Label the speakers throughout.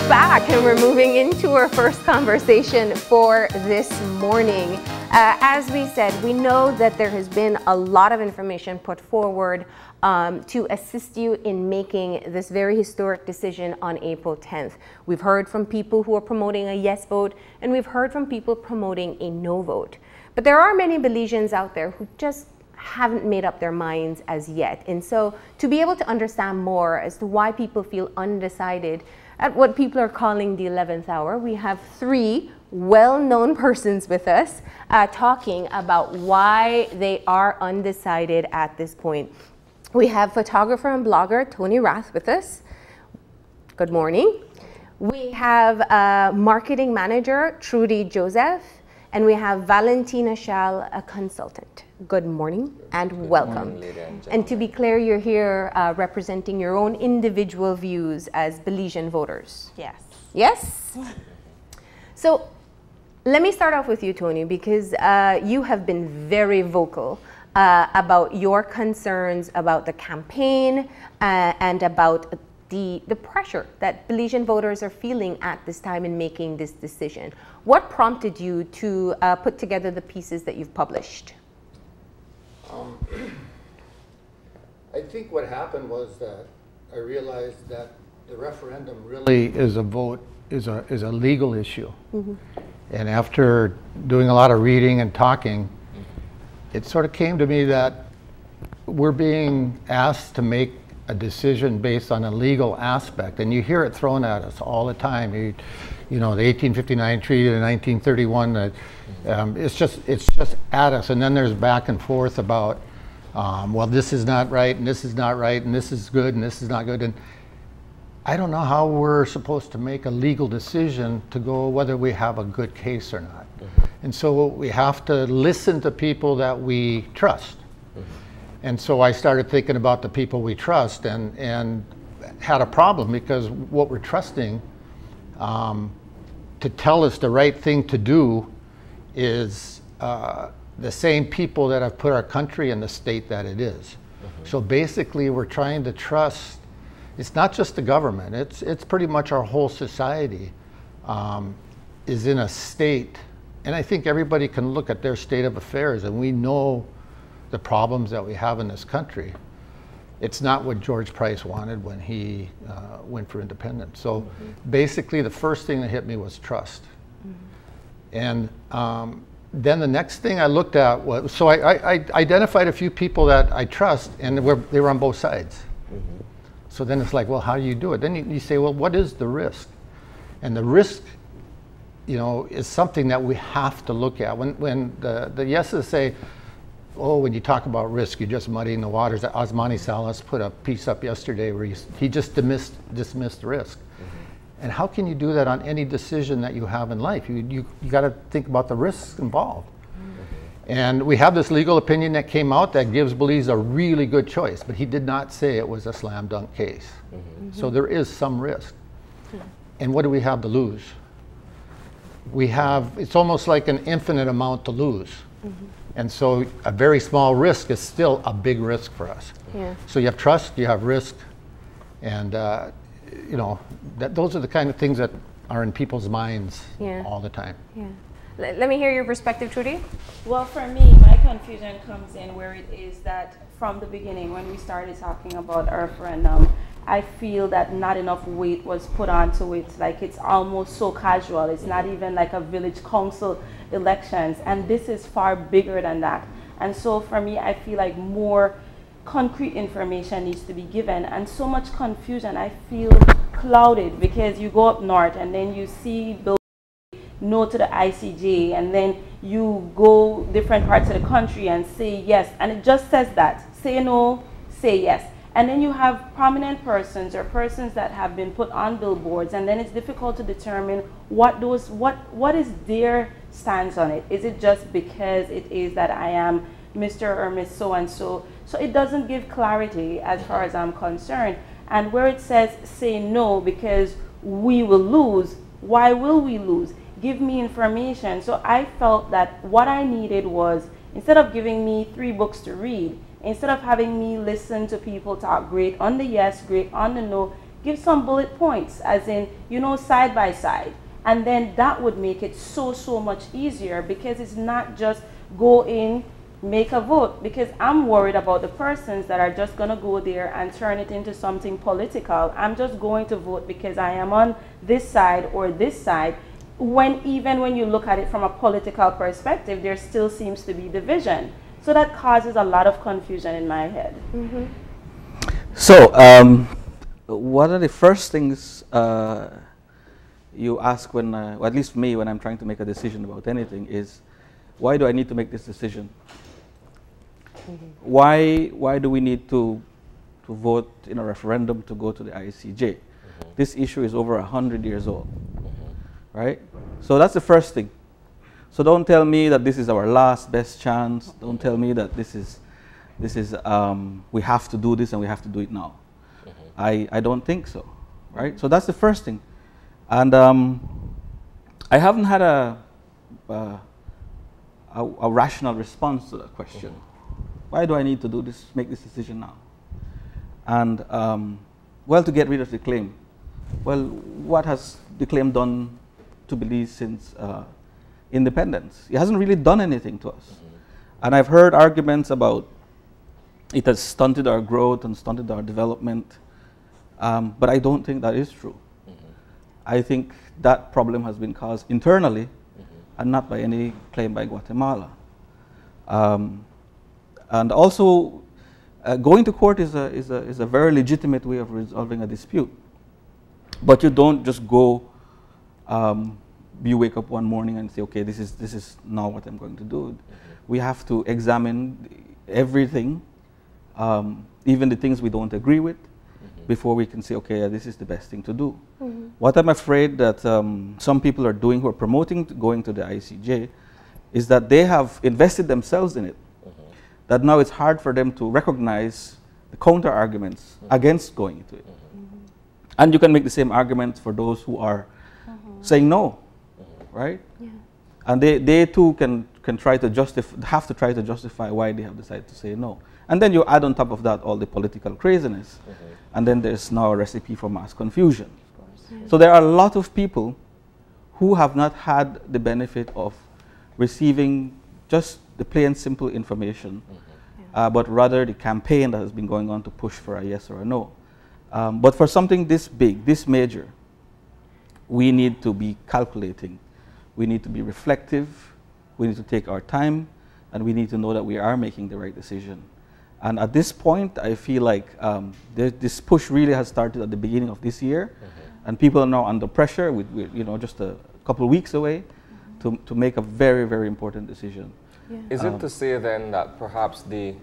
Speaker 1: back, and we're moving into our first conversation for this morning. As we said, we know that there has been a lot of information put forward to assist you in making this very historic decision on April 10th. We've heard from people who are promoting a yes vote, and we've heard from people promoting a no vote. But there are many Belizeans out there who just haven't made up their minds as yet. And so to be able to understand more as to why people feel undecided at what people are calling the 11th hour, we have three well-known persons with us talking about why they are undecided at this point. We have photographer and blogger Tony Rath with us. Good morning. We have marketing manager Trudy Joseph, and we have Valentino Shal, a consultant. Good morning and welcome. And to be clear, you're here representing your own individual views as Belizean voters.
Speaker 2: Yes.
Speaker 1: Yes? So let me start off with you, Tony, because you have been very vocal about your concerns about the campaign and about the pressure that Belizean voters are feeling at this time in making this decision. What prompted you to put together the pieces that you've published?
Speaker 3: I think what happened was that I realized that the referendum really is a vote, is a legal issue. Mm-hmm. And after doing a lot of reading and talking, it sort of came to me that we're being asked to make a decision based on a legal aspect, and you hear it thrown at us all the time. You know, the 1859 treaty, the 1931, it's just at us, and then there's back and forth about, well, this is not right, and this is not right, and this is good, and this is not good, and I don't know how we're supposed to make a legal decision to go whether we have a good case or not. Mm-hmm. And so we have to listen to people that we trust. Mm-hmm. And so I started thinking about the people we trust, and had a problem because what we're trusting to tell us the right thing to do is the same people that have put our country in the state that it is. Mm-hmm. So basically we're trying to trust, it's not just the government, it's pretty much our whole society is in a state, and I think everybody can look at their state of affairs, and we know the problems that we have in this country. It's not what George Price wanted when he went for independence. So mm-hmm. basically the first thing that hit me was trust. Mm-hmm. And then the next thing I looked at was, so I identified a few people that I trust, and they were on both sides. Mm-hmm. So then it's like, well, how do you do it? Then you say, well, what is the risk? And the risk, you know, is something that we have to look at. When the yeses say, oh, when you talk about risk, you're just muddying the waters. Osmani Salas put a piece up yesterday where he just dismissed risk. Mm-hmm. And how can you do that on any decision that you have in life? You got to think about the risks involved. Mm-hmm. And we have this legal opinion that came out that gives Belize a really good choice, but he did not say it was a slam dunk case. Mm-hmm. So there is some risk. Mm-hmm. And what do we have to lose? It's almost like an infinite amount to lose. Mm-hmm. And so a very small risk is still a big risk for us. Yeah. So you have trust, you have risk, and you know, those are the kind of things that are in people's minds all the time. Yeah.
Speaker 1: Let me hear your perspective, Trudy.
Speaker 2: Well, for me, my confusion comes in where it is that from the beginning, when we started talking about a referendum, I feel that not enough weight was put onto it. Like, it's almost so casual. It's not even like a village council elections, and this is far bigger than that. And so for me, I feel like more concrete information needs to be given, and so much confusion. I feel clouded because you go up north and then you see bill no to the ICJ, and then you go different parts of the country and say yes, and it just says that, say no, say yes. And then you have prominent persons or persons that have been put on billboards, and then it's difficult to determine what is their stance on it. Is it just because it is that I am Mr. or Miss so-and-so? So it doesn't give clarity as far as I'm concerned. And where it says say no because we will lose, why will we lose? Give me information. So I felt that what I needed was, instead of giving me 3 books to read, instead of having me listen to people talk great on the yes, great on the no, give some bullet points, as in, you know, side by side. And then that would make it so much easier, because it's not just go in, make a vote, because I'm worried about the persons that are just going to go there and turn it into something political. I'm just going to vote because I am on this side or this side, when even when you look at it from a political perspective, there still seems to be division. So that causes a lot of confusion in my head.
Speaker 1: Mm-hmm.
Speaker 4: So what are the first things you ask when, or at least me, when I'm trying to make a decision about anything, is why do I need to make this decision? Mm-hmm. Why do we need to vote in a referendum to go to the ICJ? Mm-hmm. This issue is over 100 years old, mm-hmm. right? So that's the first thing. So don't tell me that this is our last best chance. Don't tell me that this is we have to do this and we have to do it now. Mm-hmm. I don't think so, right? So that's the first thing. And I haven't had a rational response to that question. Mm-hmm. Why do I need to do this, make this decision now? And, well, to get rid of the claim. Well, what has the claim done to Belize since independence? It hasn't really done anything to us. Mm-hmm. And I've heard arguments about it has stunted our growth and stunted our development, but I don't think that is true. Mm-hmm. I think that problem has been caused internally, mm-hmm. and not by any claim by Guatemala. And also, going to court is a very legitimate way of resolving a dispute. But you don't just go, you wake up one morning and say, okay, this is now what I'm going to do. Mm-hmm. We have to examine everything, even the things we don't agree with, mm-hmm. before we can say, okay, this is the best thing to do. Mm-hmm. What I'm afraid that some people are doing who are promoting going to the ICJ is that they have invested themselves in it. That now it's hard for them to recognize the counter arguments, mm-hmm. against going into it. Mm-hmm. And you can make the same argument for those who are, mm-hmm. saying no, mm-hmm. right? Yeah. And they too can try to have to try to justify why they have decided to say no. And then you add on top of that all the political craziness, mm-hmm. and then there's now a recipe for mass confusion. Yeah. So there are a lot of people who have not had the benefit of receiving just the plain simple information, mm-hmm. But rather the campaign that has been going on to push for a yes or a no. But for something this big, this major, we need to be calculating. We need to be reflective. We need to take our time, and we need to know that we are making the right decision. And at this point, I feel like this push really has started at the beginning of this year, mm-hmm. and people are now under pressure with just a couple of weeks away, mm-hmm. to make a very, very important decision. Yeah.
Speaker 5: Is it to say then that perhaps the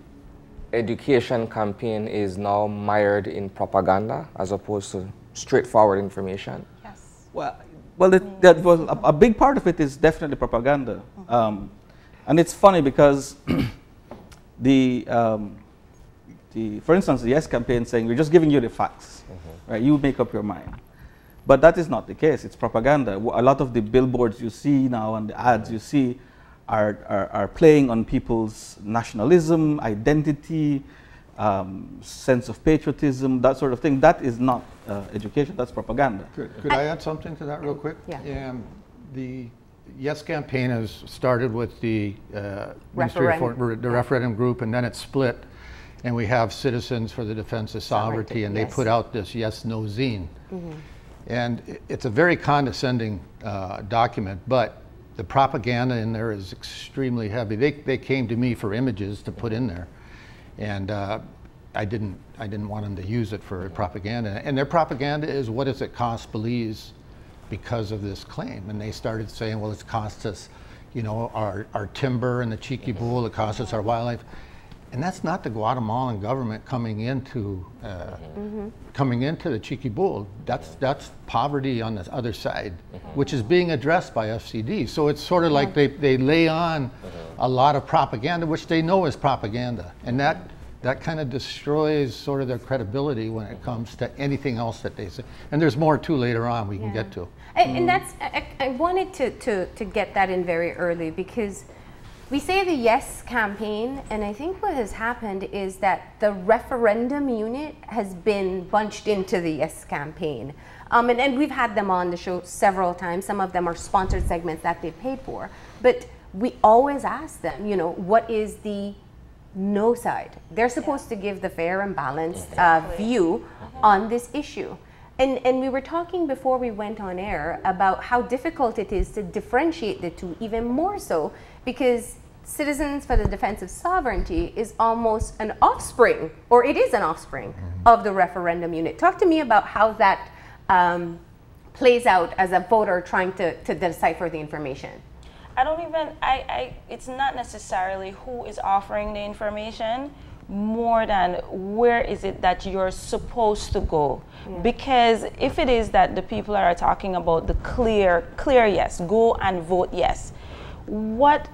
Speaker 5: education campaign is now mired in propaganda as opposed to straightforward information?
Speaker 2: Yes.
Speaker 4: Well, a big part of it is definitely propaganda. Mm-hmm. And it's funny because for instance, the Yes campaign saying, we're just giving you the facts, mm-hmm. right? You make up your mind. But that is not the case. It's propaganda. A lot of the billboards you see now and the ads you see are playing on people's nationalism, identity, sense of patriotism, that sort of thing. That is not education, that's propaganda.
Speaker 3: Could I add something to that real quick? Yeah. The Yes campaign has started with the referendum group, and then it split, and we have Citizens for the Defense of Sovereignty, and they put out this Yes No zine. Mm-hmm. And it's a very condescending document, but the propaganda in there is extremely heavy. They came to me for images to put in there, and I didn't want them to use it for propaganda. And their propaganda is, what does it cost Belize because of this claim? And they started saying, well, it's cost us, our timber and the cheeky bull. It cost us our wildlife. And that's not the Guatemalan government coming into the cheeky bull. That's poverty on the other side, which is being addressed by FCD. So it's sort of like they lay on a lot of propaganda, which they know is propaganda, and that kind of destroys sort of their credibility when it comes to anything else that they say. And there's more too later on we can get to.
Speaker 1: And that's I wanted to get that in very early, because We say the yes campaign, and I think what has happened is that the referendum unit has been bunched into the yes campaign. And we've had them on the show several times. Some of them are sponsored segments that they paid for. But we always ask them, you know, what is the no side? They're supposed to give the fair and balanced view on this issue. And we were talking before we went on air about how difficult it is to differentiate the two, even more so because Citizens for the Defense of Sovereignty is almost an offspring, or it is an offspring of the referendum unit. Talk to me about how that plays out as a voter trying to decipher the information.
Speaker 2: I don't even, it's not necessarily who is offering the information, more than where is it that you're supposed to go. Because if it is that the people are talking about the clear yes, go and vote yes, what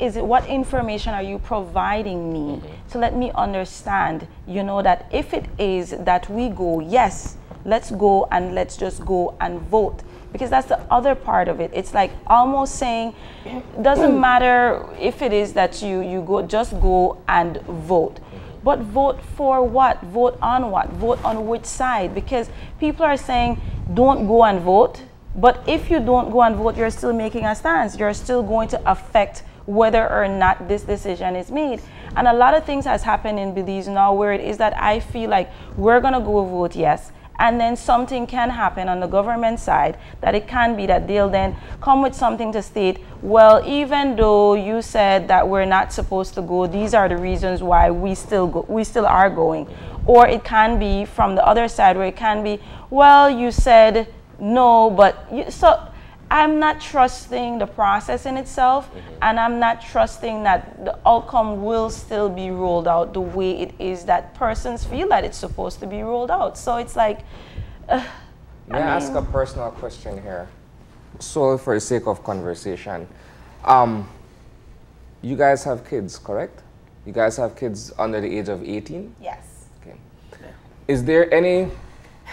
Speaker 2: is it, what information are you providing me to let me understand, you know, that if it is that we go, yes, let's go and let's just go and vote. Because that's the other part of it. It's like almost saying, it doesn't matter if it is that you go, just go and vote. But vote for what? Vote on what? Vote on which side? Because people are saying, don't go and vote. But if you don't go and vote, you're still making a stance. You're still going to affect whether or not this decision is made. And a lot of things has happened in Belize now where it is that I feel like we're going to go vote yes. And then something can happen on the government side that it can be that they'll then come with something to state, well, even though you said that we're not supposed to go, these are the reasons why we still are going. Or it can be from the other side where it can be, well, you said no, but so I'm not trusting the process in itself, and I'm not trusting that the outcome will still be rolled out the way it is that persons feel that it's supposed to be rolled out. So it's like,
Speaker 5: May I ask a personal question here? So for the sake of conversation, you guys have kids, correct? You guys have kids under the age of 18?
Speaker 2: yes.
Speaker 5: Okay. Is there any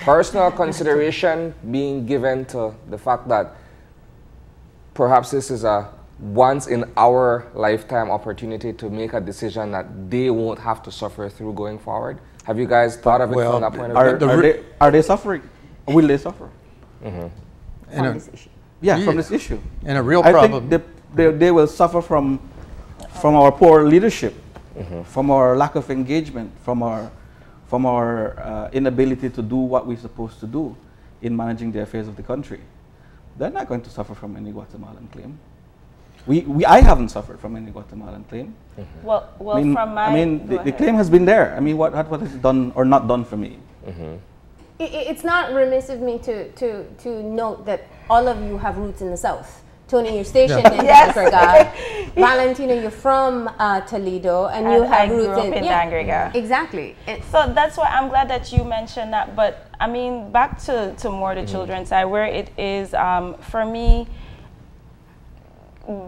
Speaker 5: personal consideration being given to the fact that perhaps this is a once in our lifetime opportunity to make a decision that they won't have to suffer through going forward? Have you guys thought of it from that point of view?
Speaker 4: Are they suffering? Will they suffer?
Speaker 1: From this issue.
Speaker 4: Yeah, from this issue.
Speaker 3: And a real problem.
Speaker 4: I think they will suffer from our poor leadership, from our lack of engagement, from our inability to do what we're supposed to do in managing the affairs of the country. They're not going to suffer from any Guatemalan claim. I haven't suffered from any Guatemalan claim.
Speaker 2: Well,
Speaker 4: the claim has been there. I mean, what has it done or not done for me?
Speaker 1: It's not remiss of me to note that all of you have roots in the South. Tony, you're stationed in Africa. Valentino, you're from Toledo, and you have roots in
Speaker 2: Dangriga.
Speaker 1: Exactly.
Speaker 2: So that's why I'm glad that you mentioned that. But I mean, back to more the children's side, where it is for me.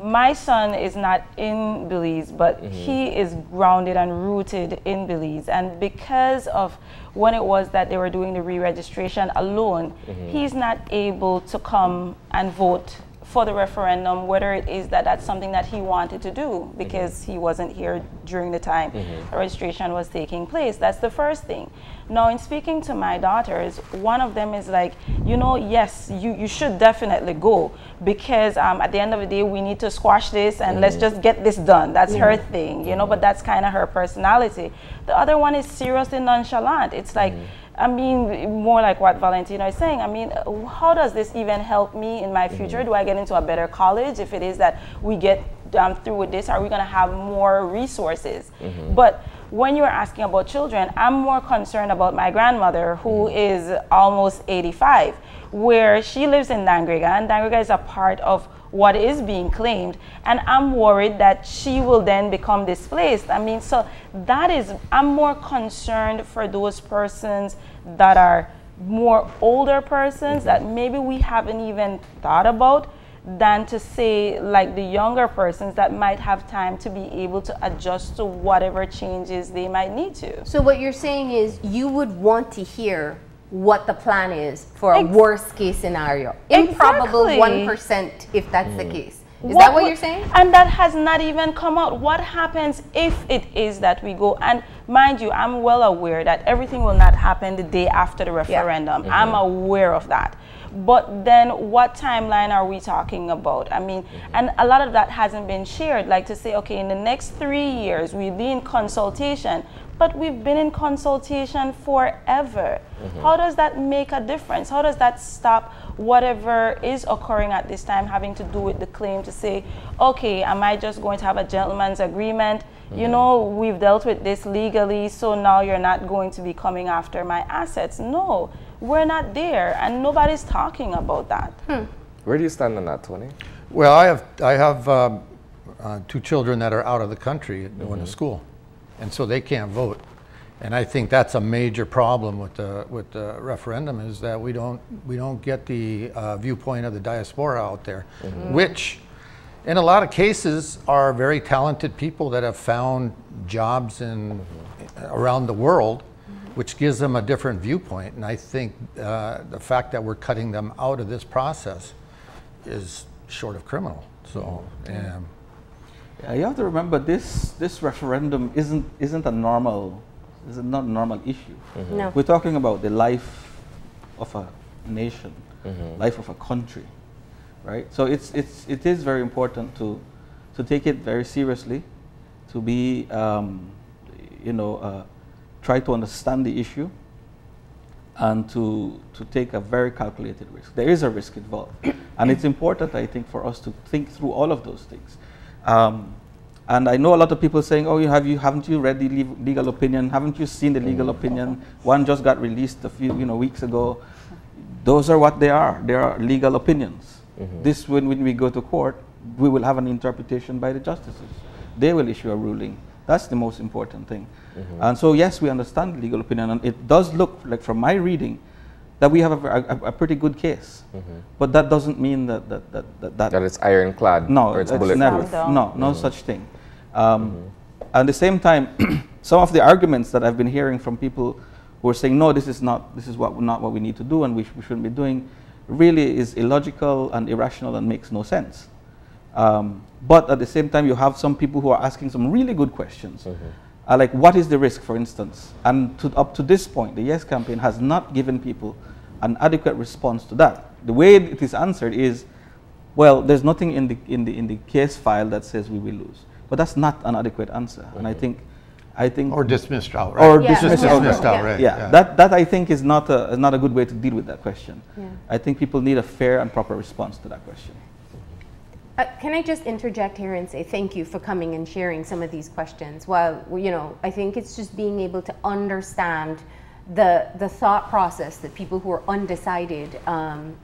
Speaker 2: My son is not in Belize, but he is grounded and rooted in Belize. And because of when it was that they were doing the re-registration alone, he's not able to come and vote for the referendum, whether it is that that's something that he wanted to do because he wasn't here during the time the registration was taking place. That's the first thing. Now, in speaking to my daughters, one of them is like, you know, yes, you should definitely go because at the end of the day, we need to squash this and let's just get this done. That's her thing, you know, but that's kind of her personality. The other one is serious and nonchalant. It's like, I mean, more like what Valentino is saying. I mean, how does this even help me in my future? Do I get into a better college if it is that we get through with this? Are we going to have more resources? But when you're asking about children, I'm more concerned about my grandmother, who is almost 85, where she lives in Dangriga, and Dangriga is a part of what is being claimed, and I'm worried that she will then become displaced. I mean, so that is, I'm more concerned for those persons that are more older persons that maybe we haven't even thought about, than to say like the younger persons that might have time to be able to adjust to whatever changes they might need to.
Speaker 1: So what you're saying is you would want to hear what the plan is for a worst case scenario. Improbable 1% if that's the case. Is that what you're saying?
Speaker 2: And that has not even come out. What happens if it is that we go? And mind you, I'm well aware that everything will not happen the day after the referendum. Yeah. I'm aware of that. But then what timeline are we talking about? I mean, and a lot of that hasn't been shared. Like to say, okay, in the next 3 years, we'll be in consultation. But we've been in consultation forever. How does that make a difference? How does that stop whatever is occurring at this time having to do with the claim to say, okay, am I just going to have a gentleman's agreement? You know, we've dealt with this legally, so now you're not going to be coming after my assets. No, we're not there, and nobody's talking about that.
Speaker 5: Where do you stand on that, Tony?
Speaker 3: Well, I have 2 children that are out of the country going to school, and so they can't vote. And I think that's a major problem with the referendum, is that we don't get the viewpoint of the diaspora out there, which in a lot of cases are very talented people that have found jobs around the world, which gives them a different viewpoint. And I think the fact that we're cutting them out of this process is short of criminal. So.
Speaker 4: Yeah, you have to remember this referendum isn't a normal. This is not a normal issue.
Speaker 1: No.
Speaker 4: We're talking about the life of a nation, life of a country, right? So it is very important to take it very seriously, to be try to understand the issue, and to take a very calculated risk. There is a risk involved, and it's important, I think, for us to think through all of those things. And I know a lot of people saying, "Oh, haven't you read the legal opinion? Haven't you seen the legal opinion? One just got released a few weeks ago." Those are what they are. They are legal opinions. This, when we go to court, we will have an interpretation by the justices. They will issue a ruling. That's the most important thing. And so, yes, we understand the legal opinion, and it does look like, from my reading, that we have a pretty good case. But that doesn't mean that
Speaker 5: it's ironclad.
Speaker 4: No,
Speaker 5: or it's
Speaker 4: never.
Speaker 5: bulletproof.
Speaker 4: No such thing. At the same time, some of the arguments that I've been hearing from people who are saying, no, this is not what we need to do, and we shouldn't be doing, really is illogical and irrational and makes no sense. But at the same time, you have some people who are asking some really good questions. Like, what is the risk, for instance? And up to this point, the Yes campaign has not given people an adequate response to that. The way it is answered is, well, there's nothing in the case file that says we will lose. But that's not an adequate answer. And I think or
Speaker 3: dismissed outright.
Speaker 4: Or
Speaker 3: dismissed outright.
Speaker 4: Yeah. That I think is not a good way to deal with that question. I think people need a fair and proper response to that question.
Speaker 1: Can I just interject here and say thank you for coming and sharing some of these questions? While, I think it's just being able to understand the thought process that people who are undecided,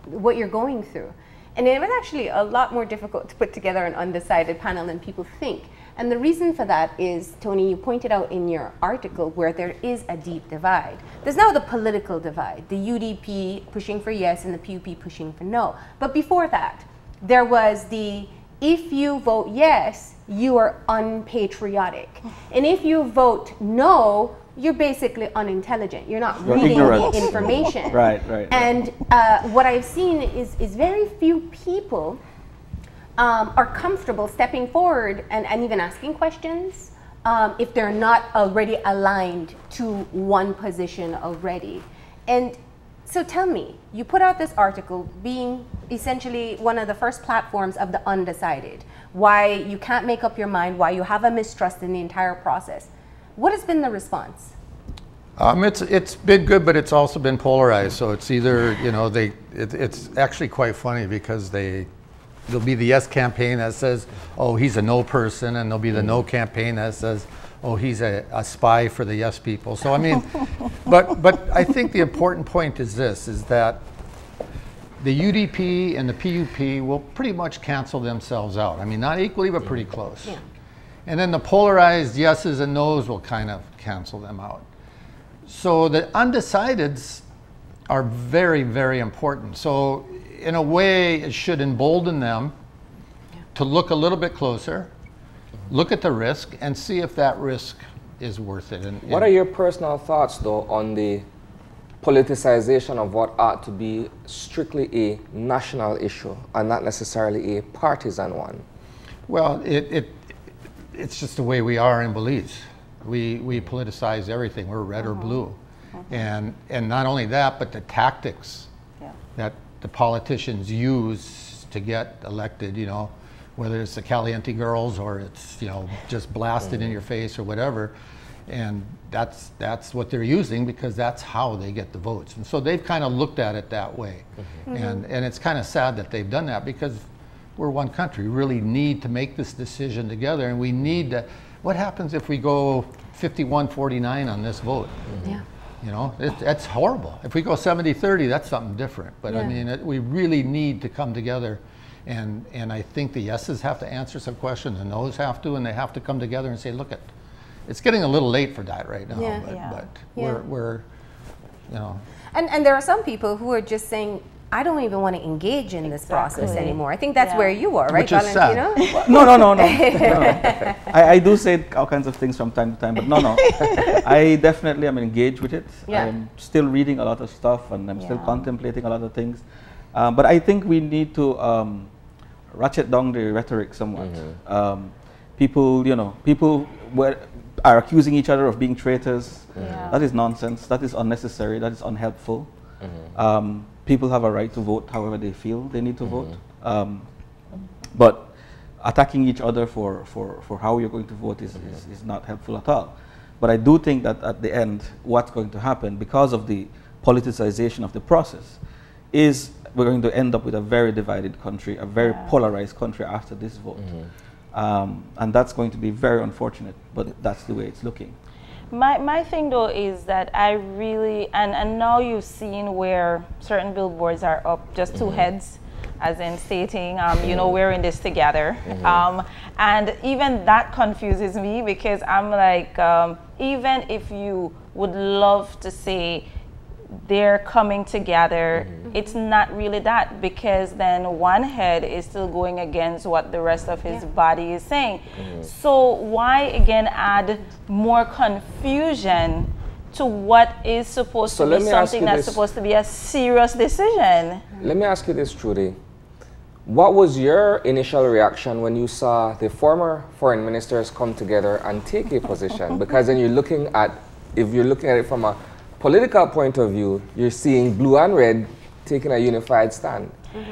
Speaker 1: what you're going through. And it was actually a lot more difficult to put together an undecided panel than people think. And the reason for that is, Tony, you pointed out in your article where there is a deep divide. There's now the political divide, the UDP pushing for yes and the PUP pushing for no. But before that, there was if you vote yes, you are unpatriotic. And if you vote no, you're basically unintelligent. You're not reading the information.
Speaker 4: Right.
Speaker 1: And what I've seen is very few people are comfortable stepping forward and even asking questions if they're not already aligned to one position already. And so tell me, you put out this article being essentially one of the first platforms of the undecided, why you can't make up your mind, why you have a mistrust in the entire process. What has been the response?
Speaker 3: It's been good, but it's also been polarized. So it's either, it's actually quite funny because there'll be the yes campaign that says, oh, he's a no person, and there'll be the no campaign that says, oh, he's a spy for the yes people. So I mean, but I think the important point is this, is that the UDP and the PUP will pretty much cancel themselves out. I mean, not equally, but pretty close. Yeah. And then the polarized yeses and nos will kind of cancel them out. So the undecideds are very, very important. So in a way, it should embolden them to look a little bit closer, look at the risk, and see if that risk is worth it.
Speaker 5: What are your personal thoughts, though, on the politicization of what ought to be strictly a national issue and not necessarily a partisan one?
Speaker 3: Well, it's just the way we are in Belize. We politicize everything. We're red or blue. And not only that, but the tactics that the politicians use to get elected, you know, whether it's the Caliente girls or it's, you know, just blasted in your face or whatever. And that's what they're using because that's how they get the votes. And so they've kind of looked at it that way. And it's kind of sad that they've done that because we're one country. We really need to make this decision together, and we need to, what happens if we go 51-49 on this vote?
Speaker 1: Yeah.
Speaker 3: You know, that's horrible. If we go 70-30, that's something different. But I mean, we really need to come together. And I think the yeses have to answer some questions, the nos have to, and they have to come together and say, look, it's getting a little late for that right now, but we're, you know.
Speaker 1: And there are some people who are just saying, I don't even want to engage in this process anymore. I think that's where you are, right, Valentino?
Speaker 4: No. I do say all kinds of things from time to time, but no. I definitely am engaged with it. I'm still reading a lot of stuff, and I'm still contemplating a lot of things. But I think we need to ratchet down the rhetoric somewhat. People are accusing each other of being traitors. That is nonsense. That is unnecessary. That is unhelpful. People have a right to vote however they feel they need to vote. But attacking each other for how you're going to vote is not helpful at all. But I do think that at the end, what's going to happen because of the politicization of the process is we're going to end up with a very divided country, a very polarized country after this vote. And that's going to be very unfortunate, but that's the way it's looking.
Speaker 2: My thing though is that I really, and now you've seen where certain billboards are up, just two heads, as in stating, you know, we're in this together. And even that confuses me because I'm like, even if you would love to say they're coming together, it's not really that, because then one head is still going against what the rest of his body is saying. So why again add more confusion to what is supposed to be something that's supposed to be a serious decision?
Speaker 5: Let me ask you this, Trudy. What was your initial reaction when you saw the former foreign ministers come together and take a position? Because then you're looking at, if you're looking at it from a political point of view, you're seeing blue and red taking a unified stand.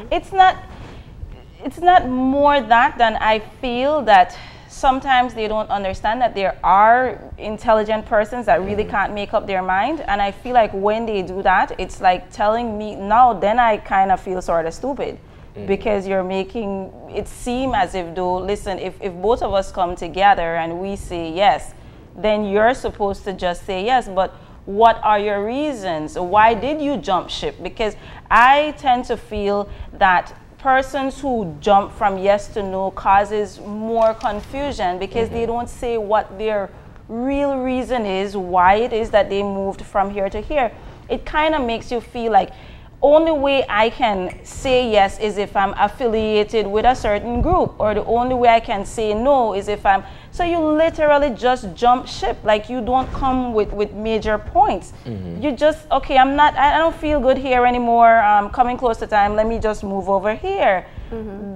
Speaker 2: It's not more that than I feel that sometimes they don't understand that there are intelligent persons that really can't make up their mind, and I feel like when they do that, it's like telling me now, then I kind of feel sort of stupid because you're making it seem as if though, listen, if both of us come together and we say yes, then you're supposed to just say yes, but what are your reasons? Why did you jump ship? Because I tend to feel that persons who jump from yes to no causes more confusion because they don't say what their real reason is, why it is that they moved from here to here. It kind of makes you feel like only way I can say yes is if I'm affiliated with a certain group, or the only way I can say no is if I'm, so you literally just jump ship, like you don't come with major points. You just, okay, I don't feel good here anymore, coming close to time, let me just move over here.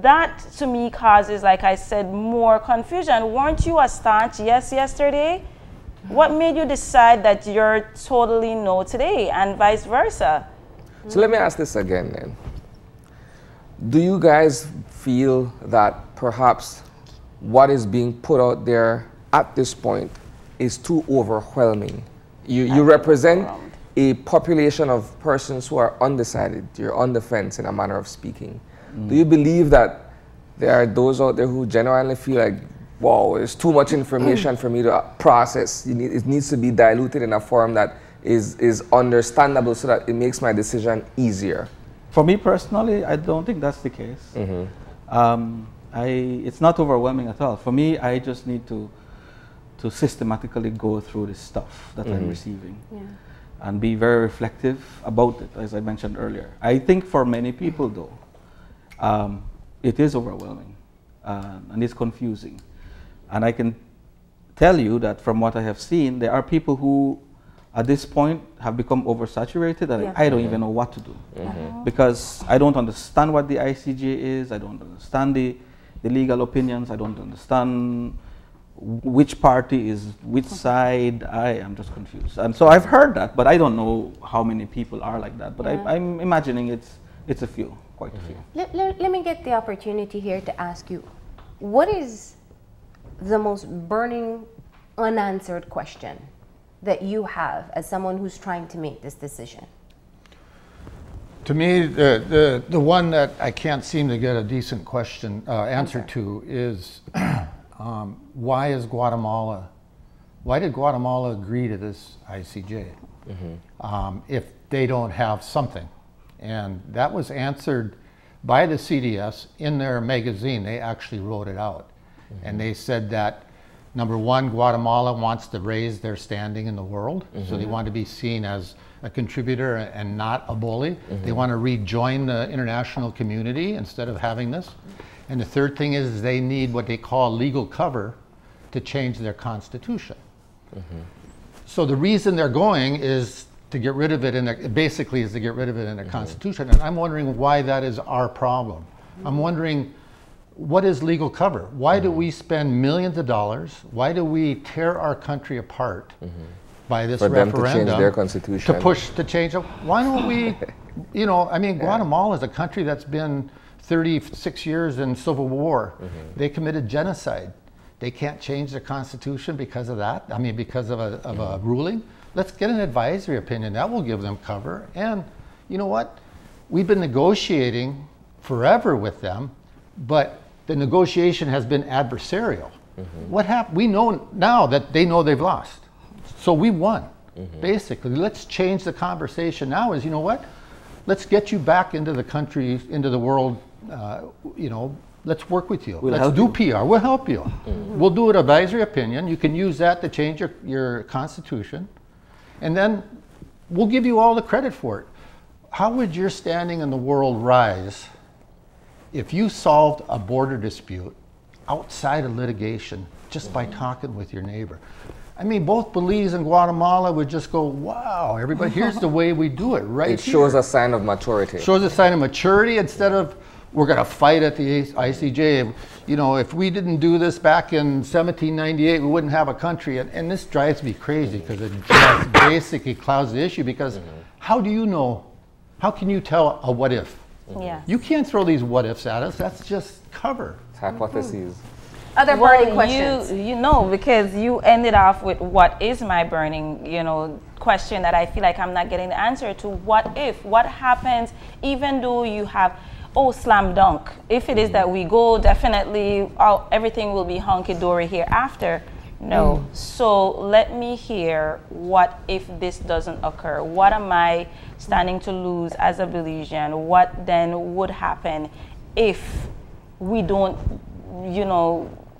Speaker 2: That to me causes, like I said, more confusion. Weren't you a staunch yes yesterday? What made you decide that you're totally no today, and vice versa?
Speaker 5: So let me ask this again then. Do you guys feel that perhaps what is being put out there at this point is too overwhelming? You represent a population of persons who are undecided. You're on the fence in a manner of speaking. Do you believe that there are those out there who genuinely feel like, wow, there's too much information for me to process. It needs to be diluted in a form that is understandable so that it makes my decision easier?
Speaker 4: For me personally, I don't think that's the case. It's not overwhelming at all. For me, I just need to systematically go through the stuff that I'm receiving and be very reflective about it, as I mentioned earlier. I think for many people though, it is overwhelming and it's confusing. And I can tell you that from what I have seen, there are people who at this point have become oversaturated and
Speaker 1: Yeah.
Speaker 4: I don't even know what to do. Because I don't understand what the ICJ is, I don't understand the legal opinions, I don't understand which party is which side. I am just confused. And so I've heard that, but I don't know how many people are like that. But I'm imagining it's a few, quite a few.
Speaker 1: Let me get the opportunity here to ask you, what is the most burning, unanswered question that you have as someone who's trying to make this decision?
Speaker 3: To me, the one that I can't seem to get a decent answer to is why did Guatemala agree to this ICJ if they don't have something? And that was answered by the CDS in their magazine. They actually wrote it out. And they said that, number one, Guatemala wants to raise their standing in the world. So they want to be seen as a contributor and not a bully. They want to rejoin the international community instead of having this. And the third thing is they need what they call legal cover to change their constitution. So the reason they're going is to get rid of it in the constitution. And I'm wondering why that is our problem. I'm wondering, what is legal cover? Why do we spend millions of dollars? Why do we tear our country apart by this referendum
Speaker 5: to change their constitution?
Speaker 3: To change it? Why don't we, Guatemala is a country that's been 36 years in civil war. They committed genocide. They can't change their constitution because of that. I mean, because of a ruling. Let's get an advisory opinion. That will give them cover. And you know what? We've been negotiating forever with them, but the negotiation has been adversarial. What happened? We know now that they know they've lost. So we won, basically. Let's change the conversation now is, you know what? Let's get you back into the country, into the world, let's work with you. Let's do PR, we'll help you. We'll do an advisory opinion. You can use that to change your constitution. And then we'll give you all the credit for it. How would your standing in the world rise if you solved a border dispute outside of litigation just by talking with your neighbor? I mean, both Belize and Guatemala would just go, wow, everybody, here's the way we do it right here.
Speaker 5: It shows a sign of maturity.
Speaker 3: Shows a sign of maturity instead of, we're going to fight at the ICJ. You know, if we didn't do this back in 1798, we wouldn't have a country. And this drives me crazy because it just basically clouds the issue because how do you know, how can you tell a what if?
Speaker 1: Yeah.
Speaker 3: You can't throw these what ifs at us. That's just cover.
Speaker 5: It's hypotheses.
Speaker 1: Other burning questions?
Speaker 2: You know, because you ended off with what is my burning, question that I feel like I'm not getting the answer to. What if? What happens even though you have, slam dunk. If it is that we go, definitely everything will be hunky-dory hereafter. No. So let me hear, what if this doesn't occur? What am I standing to lose as a Belizean? What then would happen if we don't,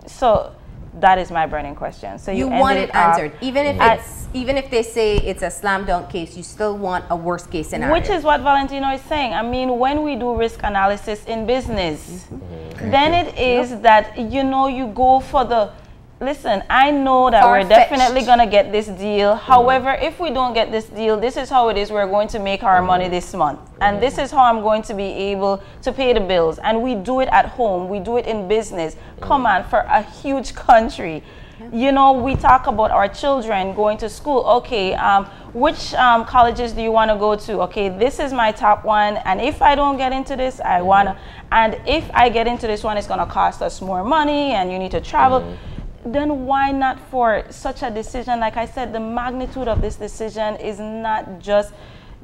Speaker 2: so that is my burning question. So
Speaker 1: you want it answered. Even if they say it's a slam dunk case, you still want a worst case scenario.
Speaker 2: Which is what Valentino is saying. I mean, when we do risk analysis in business, then it is that, you go for the, listen, I know that we're definitely going to get this deal. However, if we don't get this deal, this is how it is we're going to make our money this month. And this is how I'm going to be able to pay the bills. And we do it at home. We do it in business. Come on, for a huge country. We talk about our children going to school. Okay, which colleges do you want to go to? Okay, this is my top one. And if I don't get into this, I want to. And if I get into this one, it's going to cost us more money and you need to travel. Then why not for such a decision? Like I said, the magnitude of this decision is not just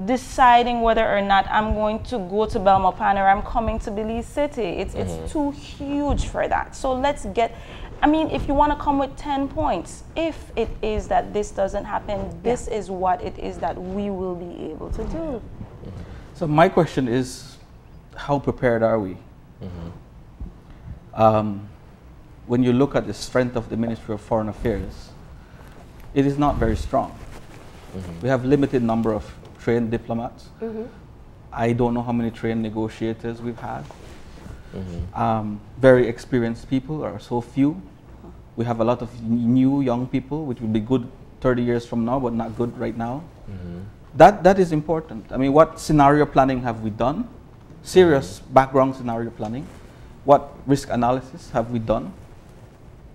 Speaker 2: deciding whether or not I'm going to go to Belmopan or I'm coming to Belize City. It's too huge for that. So let's get, if you want to come with 10 points, if it is that this doesn't happen, this is what it is that we will be able to do.
Speaker 4: So my question is, how prepared are we? When you look at the strength of the Ministry of Foreign Affairs, it is not very strong. We have limited number of trained diplomats. I don't know how many trained negotiators we've had. Very experienced people are so few. We have a lot of new young people, which would be good 30 years from now, but not good right now. That is important. I mean, what scenario planning have we done? Serious background scenario planning. What risk analysis have we done?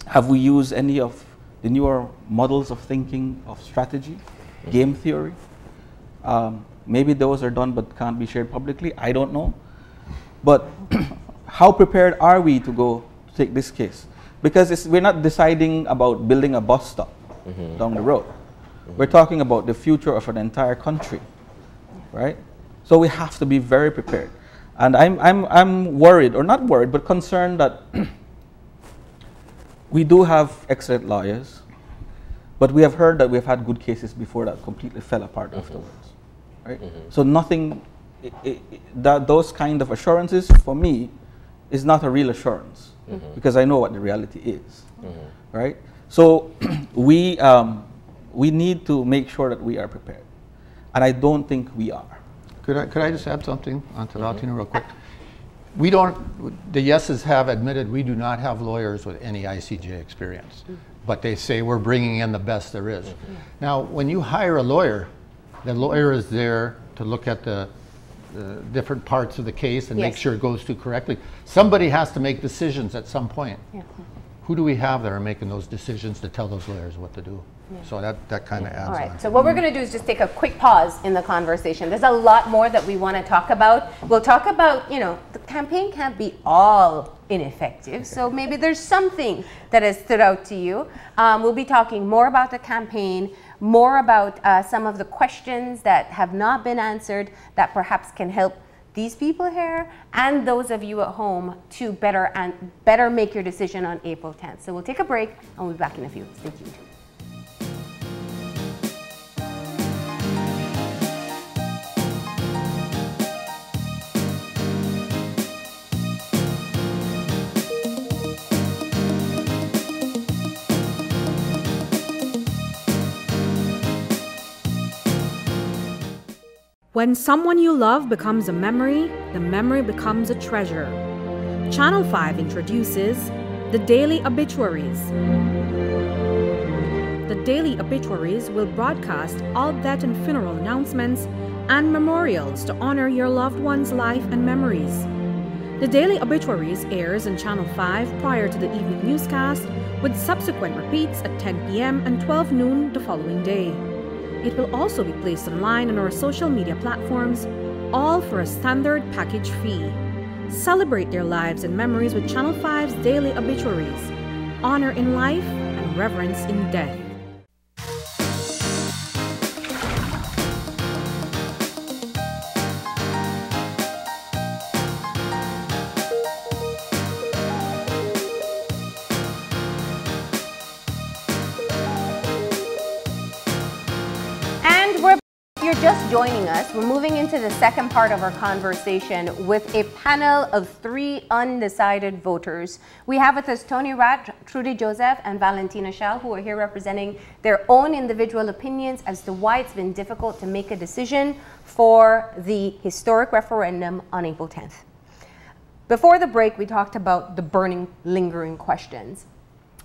Speaker 4: Have we used any of the newer models of thinking, of strategy, game theory? Maybe those are done but can't be shared publicly. I don't know. But how prepared are we to go to take this case? Because we're not deciding about building a bus stop down the road. We're talking about the future of an entire country, right? So we have to be very prepared. And I'm worried, or not worried, but concerned that we do have excellent lawyers, but we have heard that we've had good cases before that completely fell apart afterwards, right? So nothing, those kind of assurances for me is not a real assurance, because I know what the reality is, right? So we need to make sure that we are prepared, and I don't think we are.
Speaker 3: Could I just add something onto Valentino real quick? We don't, the yeses have admitted we do not have lawyers with any ICJ experience, but they say we're bringing in the best there is. Now, when you hire a lawyer, the lawyer is there to look at the different parts of the case and make sure it goes through correctly. Somebody has to make decisions at some point. Who do we have that are making those decisions to tell those lawyers what to do? So that kind of adds on.
Speaker 1: All right, so what we're going to do is just take a quick pause in the conversation. There's a lot more that we want to talk about. We'll talk about, you know, the campaign can't be all ineffective, so maybe there's something that has stood out to you. We'll be talking more about the campaign, more about some of the questions that have not been answered that perhaps can help these people here and those of you at home to better make your decision on April 10th. So we'll take a break and we'll be back in a few. Stay tuned.
Speaker 6: When someone you love becomes a memory, the memory becomes a treasure. Channel 5 introduces the Daily Obituaries. The Daily Obituaries will broadcast all death and funeral announcements and memorials to honor your loved one's life and memories. The Daily Obituaries airs on Channel 5 prior to the evening newscast, with subsequent repeats at 10 p.m. and 12 noon the following day. It will also be placed online on our social media platforms, all for a standard package fee. Celebrate their lives and memories with Channel 5's Daily Obituaries. Honor in life and reverence in death.
Speaker 1: Just joining us, we're moving into the second part of our conversation with a panel of 3 undecided voters. We have with us Tony Rath, Trudy Joseph, and Valentino Shal, who are here representing their own individual opinions as to why it's been difficult to make a decision for the historic referendum on April 10th. Before the break, we talked about the burning, lingering questions.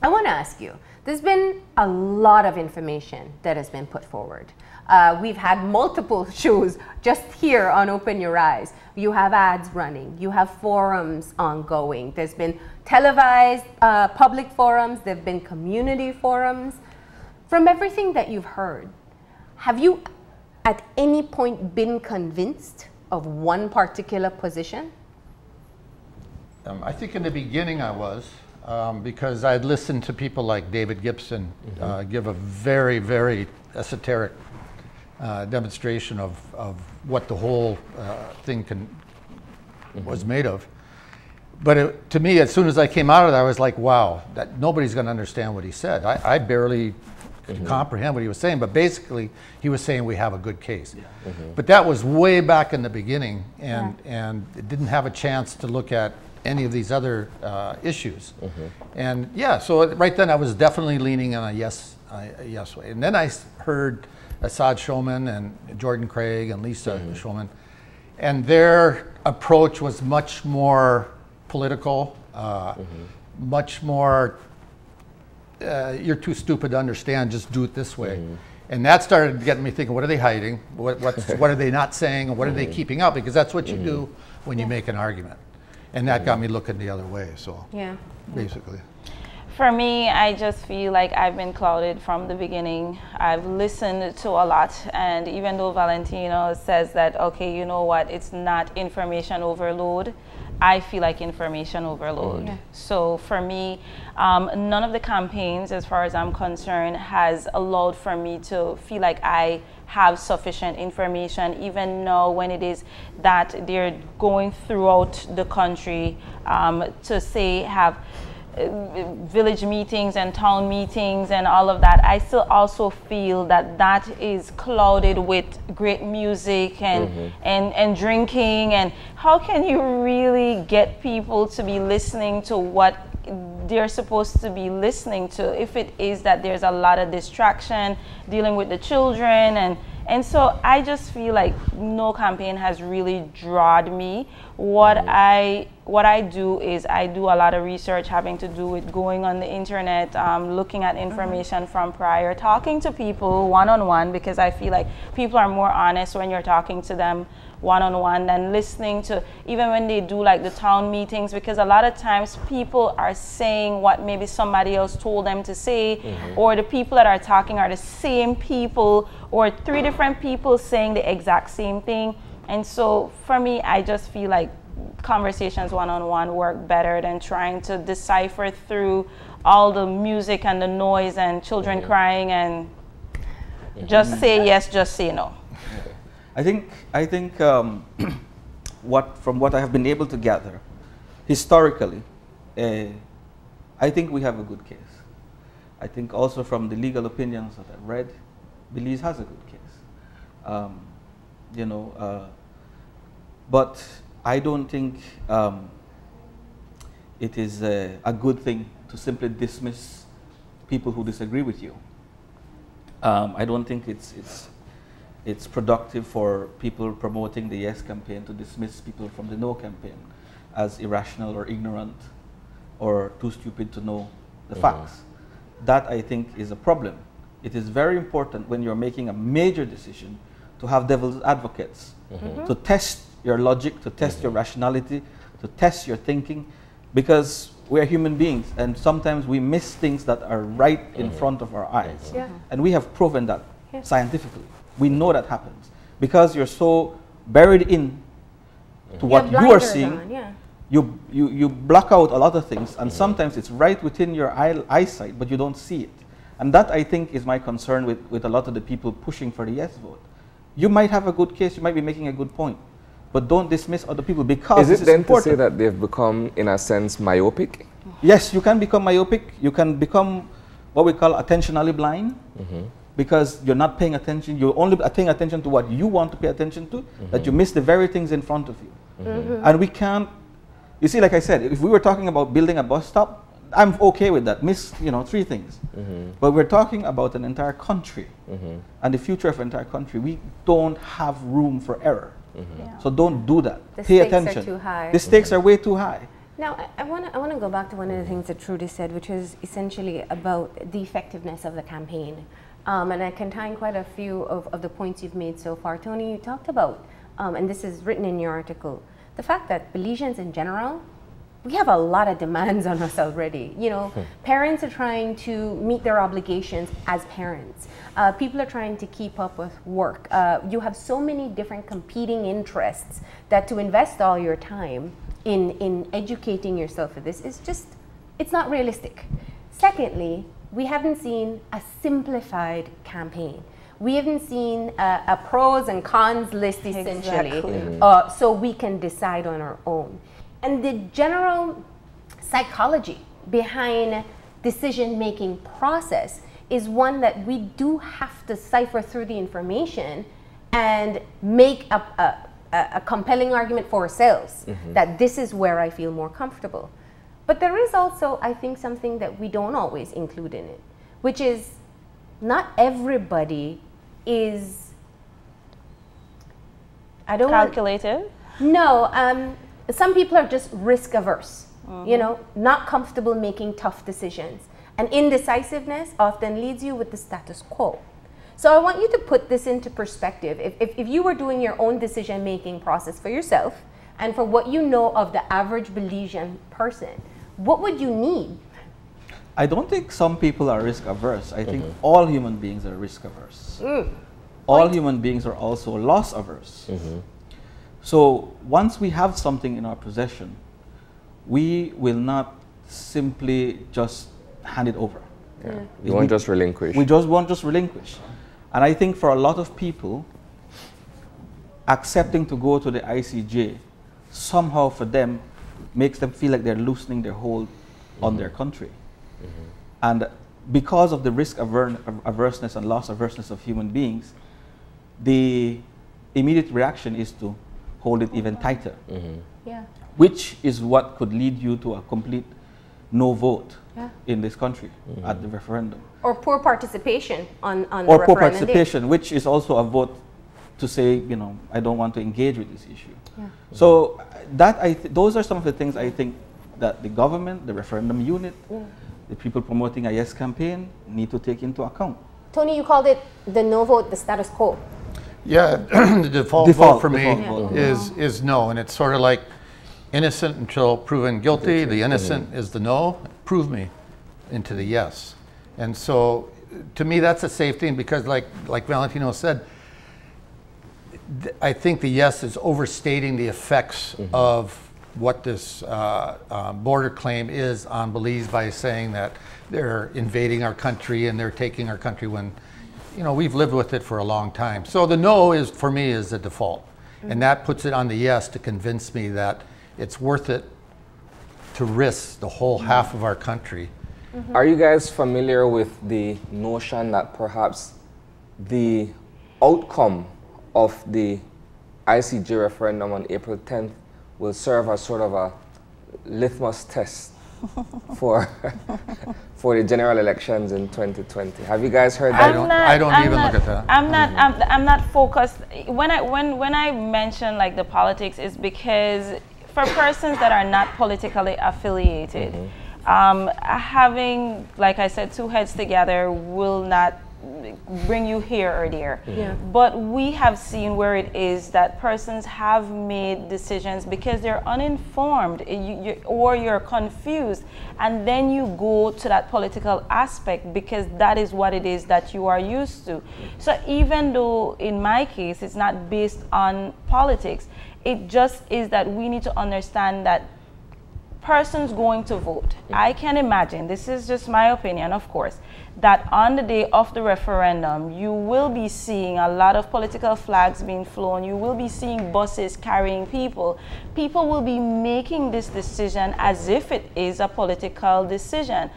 Speaker 1: I want to ask you, there's been a lot of information that has been put forward. We've had multiple shows just here on Open Your Eyes. You have ads running, you have forums ongoing. There's been televised public forums, there have been community forums. From everything that you've heard, have you at any point been convinced of one particular position?
Speaker 3: I think in the beginning I was, because I had listened to people like David Gibson give a very, very esoteric demonstration of what the whole thing was made of. But to me, as soon as I came out of it, I was like, wow, that nobody's going to understand what he said. I barely could comprehend what he was saying, but basically he was saying we have a good case. But that was way back in the beginning, and it didn't have a chance to look at any of these other issues. And yeah, so right then I was definitely leaning on a yes way. And then I heard Assad Showman and Jordan Craig and Lisa Showman, and their approach was much more political, much more you're too stupid to understand, just do it this way. And that started getting me thinking, what are they hiding? What are they not saying? And what are they keeping out? Because that's what you do when you make an argument. And that got me looking the other way, so basically.
Speaker 2: For me, I just feel like I've been clouded from the beginning. I've listened to a lot, and even though Valentino says that, okay, you know what, it's not information overload, I feel like information overload. So for me, none of the campaigns, as far as I'm concerned, has allowed for me to feel like I have sufficient information, even now when it is that they're going throughout the country to say have village meetings and town meetings and all of that. I still also feel that that is clouded with great music and drinking, and how can you really get people to be listening to what they're supposed to be listening to if it is that there's a lot of distraction dealing with the children, and so I just feel like no campaign has really drawn me. What I do is I do a lot of research having to do with going on the internet, looking at information from prior, talking to people one-on-one, because I feel like people are more honest when you're talking to them one-on-one than listening to, even when they do like the town meetings, because a lot of times people are saying what maybe somebody else told them to say, or the people that are talking are the same people, or 3 different people saying the exact same thing. And so for me, I just feel like conversations one-on-one work better than trying to decipher through all the music and the noise and children crying and just say yes, just say no.
Speaker 4: I think from what I have been able to gather, historically, I think we have a good case. I think also from the legal opinions that I've read, Belize has a good case. But I don't think it is a good thing to simply dismiss people who disagree with you. I don't think it's productive for people promoting the yes campaign to dismiss people from the no campaign as irrational or ignorant or too stupid to know the facts. That, I think, is a problem. It is very important when you're making a major decision to have devil's advocates, to test your logic, to test your rationality, to test your thinking, because we're human beings and sometimes we miss things that are right in front of our eyes. And we have proven that scientifically. We know that happens because you're so buried in to what you are seeing. You block out a lot of things, and sometimes it's right within your eyesight, but you don't see it. And that, I think, is my concern with a lot of the people pushing for the yes vote. You might have a good case, you might be making a good point, but don't dismiss other people because
Speaker 5: is it then important to say that they've become, in a sense, myopic?
Speaker 4: Yes, you can become myopic. You can become what we call attentionally blind, because you're not paying attention. You're only paying attention to what you want to pay attention to, that you miss the very things in front of you. And we can't, you see, like I said, if we were talking about building a bus stop, I'm okay with that. Miss, 3 things. But we're talking about an entire country and the future of an entire country. We don't have room for error. So don't do that. Pay attention.
Speaker 1: Are too high.
Speaker 4: The stakes are way too high.
Speaker 1: Now, I want to go back to one of the things that Trudy said, which is essentially about the effectiveness of the campaign. And I can tie in quite a few of the points you've made so far. Tony, you talked about, and this is written in your article, the fact that Belizeans in general, we have a lot of demands on us already. Parents are trying to meet their obligations as parents. People are trying to keep up with work. You have so many different competing interests that to invest all your time in educating yourself for this is just, it's not realistic. Secondly, we haven't seen a simplified campaign. We haven't seen a pros and cons list, essentially, so we can decide on our own. And the general psychology behind decision-making process is one that we do have to cipher through the information and make a compelling argument for ourselves that this is where I feel more comfortable. But there is also, I think, something that we don't always include in it, which is not everybody is, I don't
Speaker 2: calculated?
Speaker 1: No, some people are just risk averse, not comfortable making tough decisions. And indecisiveness often leads you with the status quo. So I want you to put this into perspective. If you were doing your own decision-making process for yourself and for what you know of the average Belizean person, what would you need?
Speaker 4: I don't think some people are risk averse. I think all human beings are risk averse. All human beings are also loss averse. So once we have something in our possession, we will not simply just hand it over.
Speaker 5: You won't just relinquish.
Speaker 4: We just won't just relinquish. And I think for a lot of people, accepting to go to the ICJ somehow for them makes them feel like they're loosening their hold on their country. And because of the risk averseness and loss averseness of human beings, the immediate reaction is to hold it even tighter, which is what could lead you to a complete no vote in this country at the referendum.
Speaker 1: Or poor participation on the
Speaker 4: or poor
Speaker 1: referendum
Speaker 4: participation,
Speaker 1: day.
Speaker 4: which is also a vote to say, you know, I don't want to engage with this issue. So that those are some of the things I think that the government, the referendum unit, the people promoting a yes campaign need to take into account.
Speaker 1: Tony, you called it the no vote, the status quo.
Speaker 3: Yeah, the default vote for me is no, and it's sort of like innocent until proven guilty. The innocent is the no. Prove me into the yes. And so, to me, that's a safe thing because, like Valentino said, I think the yes is overstating the effects of what this border claim is on Belize by saying that they're invading our country and they're taking our country when, you know, we've lived with it for a long time. So the no is, for me, is the default. And that puts it on the yes to convince me that it's worth it to risk the whole half of our country.
Speaker 5: Are you guys familiar with the notion that perhaps the outcome of the ICJ referendum on April 10th will serve as sort of a litmus test for the general elections in 2020? Have you guys heard that?
Speaker 3: I don't even look at that.
Speaker 2: I'm not focused. When I mention like the politics is because for persons that are not politically affiliated, having, like I said, two heads together will not bring you here or there. But we have seen where it is that persons have made decisions because they're uninformed or you're confused, and then you go to that political aspect because that is what it is that you are used to. So even though in my case it's not based on politics, it just is that we need to understand that persons going to vote, I can imagine, this is just my opinion of course, that on the day of the referendum you will be seeing a lot of political flags being flown, you will be seeing buses carrying people. People will be making this decision as if it is a political decision.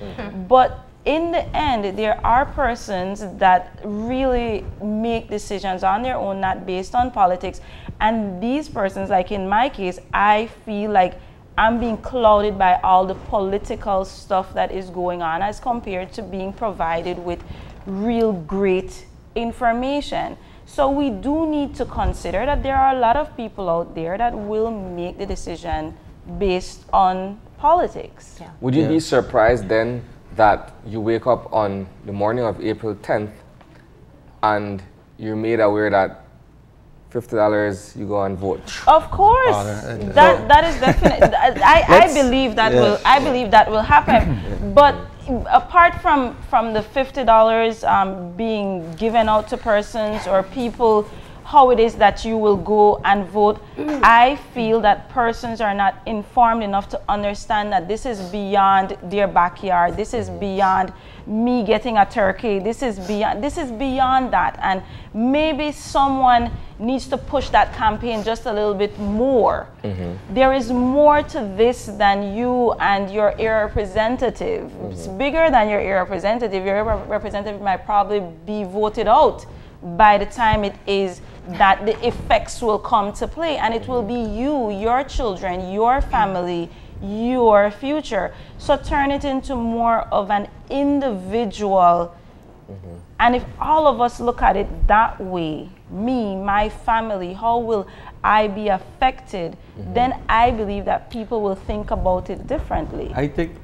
Speaker 2: But in the end, there are persons that really make decisions on their own, not based on politics. And these persons, like in my case, I feel like I'm being clouded by all the political stuff that is going on as compared to being provided with real great information. So we do need to consider that there are a lot of people out there that will make the decision based on politics.
Speaker 5: Would you be surprised then that you wake up on the morning of April 10th and you're made aware that $50 you go and vote?
Speaker 2: Of course, that is definitely. I believe that will happen. But apart from the $50 being given out to persons or people, how it is that you will go and vote, I feel that persons are not informed enough to understand that this is beyond their backyard. This is beyond me getting a turkey. This is beyond that. And maybe someone needs to push that campaign just a little bit more. There is more to this than you and your area representative. It's bigger than your area representative. Your area representative might probably be voted out by the time it is that the effects will come to play, and it will be you, your children, your family, your future. So turn it into more of an individual. And if all of us look at it that way, me, my family, how will I be affected, then I believe that people will think about it differently.
Speaker 4: I think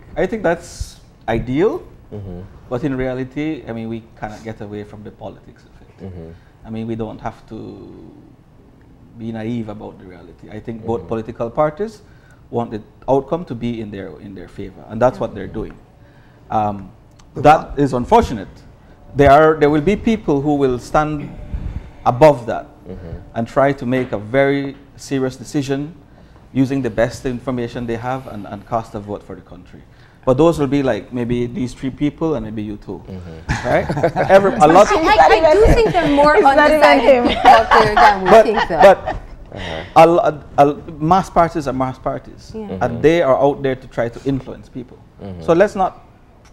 Speaker 4: that's ideal, But in reality, I mean, we cannot get away from the politics of it. I mean, we don't have to be naive about the reality. I think both political parties want the outcome to be in their favor, and that's what they're doing. That is unfortunate. There will be people who will stand above that and try to make a very serious decision using the best information they have and cast a vote for the country. But those will be like maybe these 3 people and maybe you 2, right? I
Speaker 1: do think there are more undecided people out there than we think, though.
Speaker 4: But mass parties are mass parties, and they are out there to try to influence people. So let's not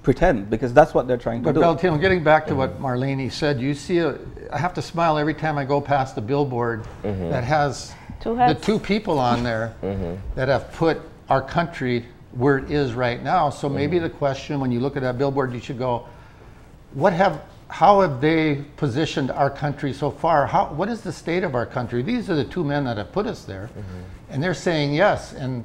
Speaker 4: pretend, because that's what they're trying to do.
Speaker 3: But Valentino, getting back to what Marlene said, you see, I have to smile every time I go past the billboard that has the 2 people on there that have put our country where it is right now. So maybe the question, when you look at that billboard, you should go, how have they positioned our country so far? What is the state of our country? These are the 2 men that have put us there, and they're saying yes. And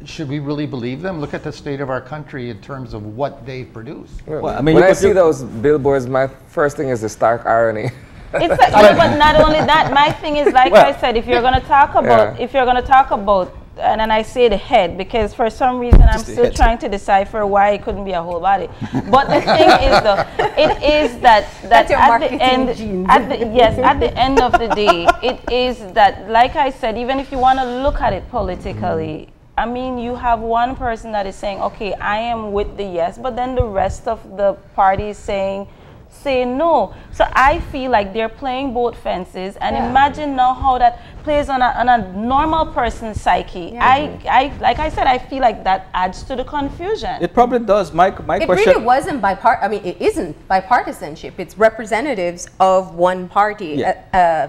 Speaker 3: should we really believe them? Look at the state of our country in terms of what they produce.
Speaker 5: Well, I mean, when I see those billboards, my first thing is the stark irony.
Speaker 2: It's but not only that. My thing is, like I said, if you're going to talk about, and then I say the head, because for some reason I'm still trying to decipher why it couldn't be a whole body. But the thing is, though, it is that at the end of the day, it is that, like I said, even if you want to look at it politically, I mean, you have one person that is saying, okay, I am with the yes, but then the rest of the party is say no. So I feel like they're playing both fences, and imagine now how that plays on a normal person's psyche. Like I said, I feel like that adds to the confusion.
Speaker 4: It probably does. My question.
Speaker 1: It really wasn't it isn't bipartisanship. It's representatives of one party,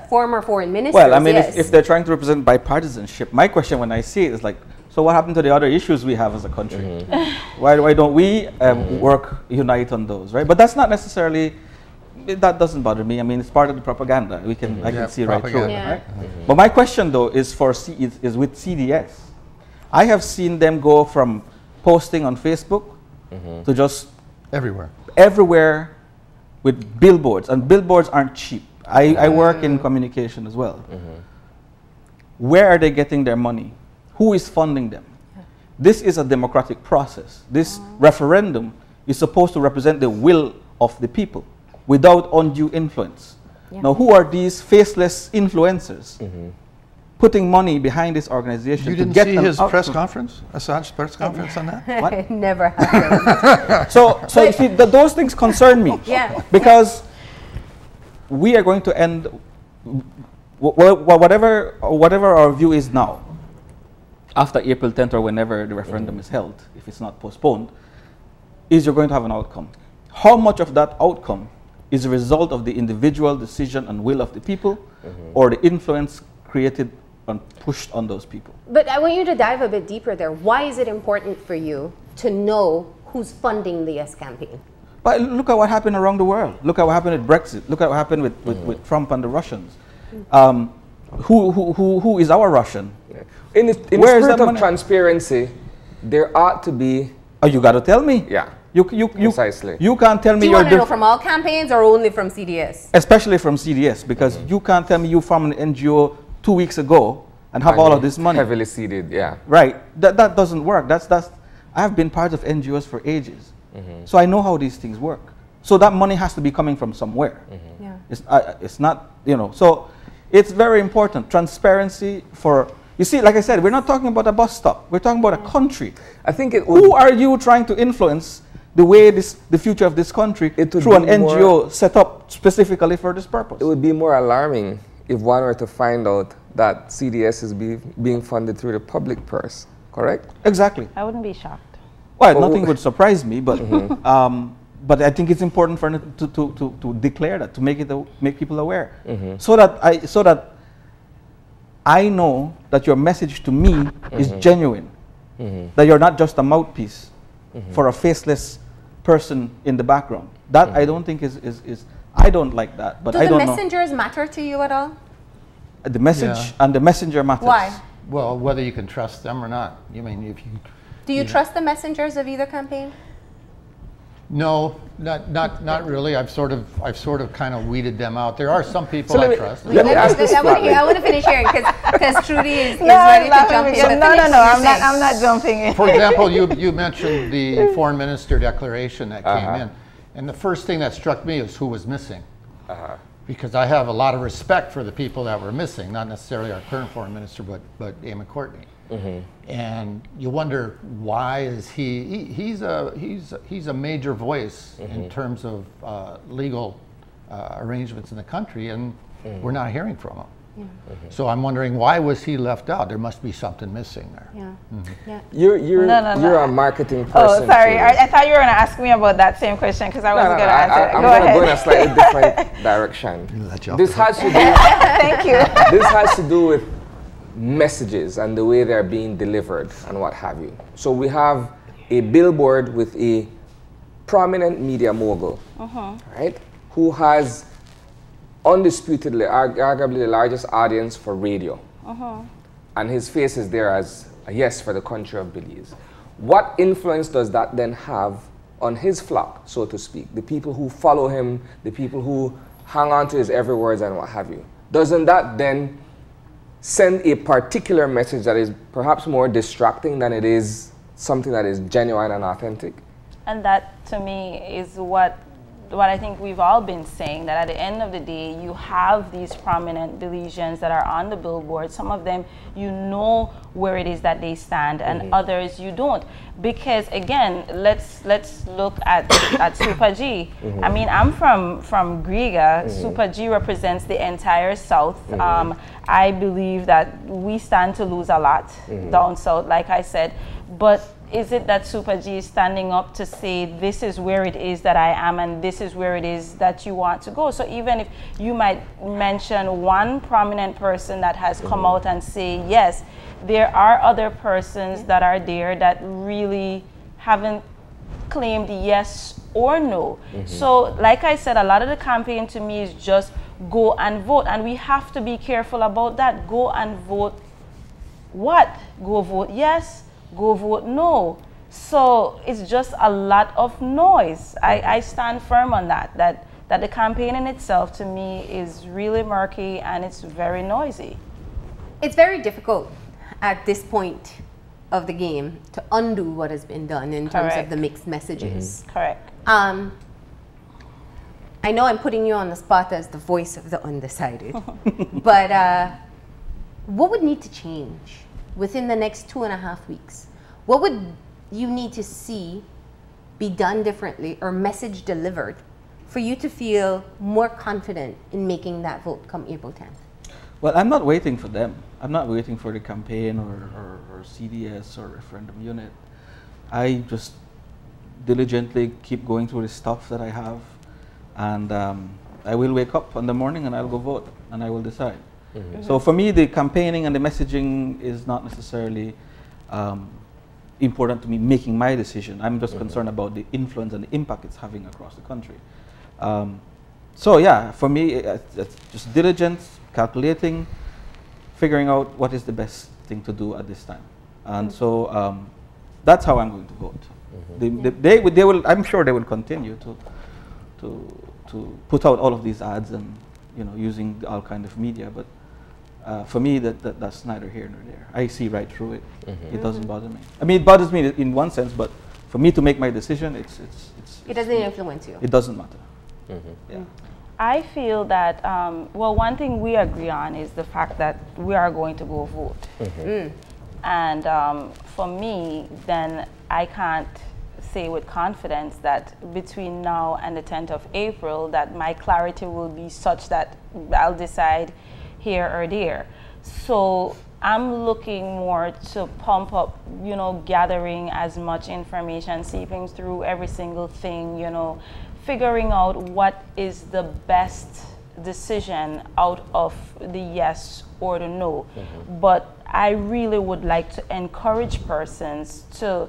Speaker 1: former foreign ministers.
Speaker 4: Well, I mean, if they're trying to represent bipartisanship, my question when I see it is like, so what happened to the other issues we have as a country? Why don't we unite on those, right? But that's not necessarily, that doesn't bother me. I mean, it's part of the propaganda. I can see right through it, right? But my question, though, is with CDS. I have seen them go from posting on Facebook to just everywhere with billboards, and billboards aren't cheap. I work in communication as well. Where are they getting their money? Who is funding them? This is a democratic process. This referendum is supposed to represent the will of the people without undue influence. Now, who are these faceless influencers putting money behind this organization?
Speaker 3: You didn't see his press conference, Assange's press conference on that?
Speaker 1: What? It never happened.
Speaker 4: So you see, those things concern me. Because we are going to end, whatever our view is now, after April 10th or whenever the referendum is held, if it's not postponed, is you're going to have an outcome. How much of that outcome is a result of the individual decision and will of the people, or the influence created and pushed on those people?
Speaker 1: But I want you to dive a bit deeper there. Why is it important for you to know who's funding the Yes campaign?
Speaker 4: But look at what happened around the world. Look at what happened with Brexit. Look at what happened with Trump and the Russians. Who is our Russian?
Speaker 5: In the spirit of transparency, there ought to be...
Speaker 4: Oh, you got to tell me.
Speaker 5: Precisely.
Speaker 4: You can't tell me.
Speaker 1: Do you want to know from all campaigns or only from CDS?
Speaker 4: Especially from CDS, because you can't tell me you formed an NGO 2 weeks ago and have all of this money.
Speaker 5: Heavily seeded,
Speaker 4: Right. That doesn't work. I have been part of NGOs for ages, so I know how these things work. So that money has to be coming from somewhere. It's not, so it's very important. Transparency for... You see, like I said, we're not talking about a bus stop. We're talking about a country.
Speaker 5: I think
Speaker 4: who are you trying to influence the way the future of this country through an NGO set up specifically for this purpose?
Speaker 5: It would be more alarming if one were to find out that CDS is being funded through the public purse, correct?
Speaker 4: Exactly.
Speaker 2: I wouldn't be shocked.
Speaker 4: Well, nothing would surprise me, but but I think it's important for to declare that, to make people aware, so that I know that your message to me is genuine, that you're not just a mouthpiece for a faceless person in the background. That I don't think is I don't like that. But
Speaker 1: do the messengers matter to you at all?
Speaker 4: The message and the messenger matters.
Speaker 1: Why?
Speaker 3: Well, whether you can trust them or not. You mean, if you...
Speaker 1: Do you trust the messengers of either campaign?
Speaker 3: No, not really. I've sort of kind of weeded them out. There are some people
Speaker 5: So
Speaker 3: I trust.
Speaker 1: I want to finish hearing because Trudy is ready to jump in.
Speaker 7: No, I'm not jumping in.
Speaker 3: For example, you mentioned the foreign minister declaration that came in, and the first thing that struck me is who was missing. Because I have a lot of respect for the people that were missing, not necessarily our current foreign minister, but Eamon Courtney. And you wonder why is he's a major voice in terms of legal arrangements in the country, and we're not hearing from him. So I'm wondering, why was he left out? There must be something missing there.
Speaker 5: You're a marketing person.
Speaker 7: Oh, sorry. I thought you were going to ask me about that same question because I wasn't going to answer it.
Speaker 5: I'm going to go in a slightly different direction. This has to do.
Speaker 7: Thank you.
Speaker 5: This has to do with messages and the way they're being delivered and what have you. So we have a billboard with a prominent media mogul, right, who has undisputedly, arguably the largest audience for radio. And his face is there as a yes for the country of Belize. What influence does that then have on his flock, so to speak? The people who follow him, the people who hang on to his every words and what have you. Doesn't that then send a particular message that is perhaps more distracting than it is something that is genuine and authentic?
Speaker 2: And that, to me, is what I think we've all been saying, that at the end of the day, you have these prominent Belizeans that are on the billboard. Some of them, you know where it is that they stand, and others you don't. Because again, let's look at Super G. I mean, I'm from Griega. Super G represents the entire South. I believe that we stand to lose a lot down South, like I said. But is it that Super G is standing up to say, this is where it is that I am and this is where it is that you want to go? So even if you might mention one prominent person that has come out and say, yes, there are other persons that are there that really haven't claimed yes or no. So like I said, a lot of the campaign to me is just go and vote. And we have to be careful about that. Go and vote what? Go vote yes, go vote no. So it's just a lot of noise. I stand firm on that the campaign in itself to me is really murky and it's very noisy.
Speaker 1: It's very difficult at this point of the game to undo what has been done in terms of the mixed messages.
Speaker 2: Correct.
Speaker 1: I know I'm putting you on the spot as the voice of the undecided, but what would need to change within the next 2.5 weeks? What would you need to see be done differently or message delivered for you to feel more confident in making that vote come April 10th?
Speaker 4: Well, I'm not waiting for them. I'm not waiting for the campaign or CDS or referendum unit. I just diligently keep going through the stuff that I have, and I will wake up in the morning and I'll go vote and I will decide. So for me, the campaigning and the messaging is not necessarily important to me making my decision. I'm just concerned about the influence and the impact it's having across the country. So yeah, for me, it's just diligence, calculating, figuring out what is the best thing to do at this time. And so that's how I'm going to vote. They will, I'm sure they will continue to put out all of these ads and using all kind of media, but for me, that's neither here nor there. I see right through it. It doesn't bother me. I mean, it bothers me in one sense, but for me to make my decision,
Speaker 1: it doesn't influence you.
Speaker 4: It doesn't matter. Yeah.
Speaker 2: I feel that, well, one thing we agree on is the fact that we are going to go vote. And for me, then I can't say with confidence that between now and the 10th of April that my clarity will be such that I'll decide here or there. So I'm looking more to pump up, gathering as much information, seeping through every single thing, figuring out what is the best decision out of the yes or the no. But I really would like to encourage persons to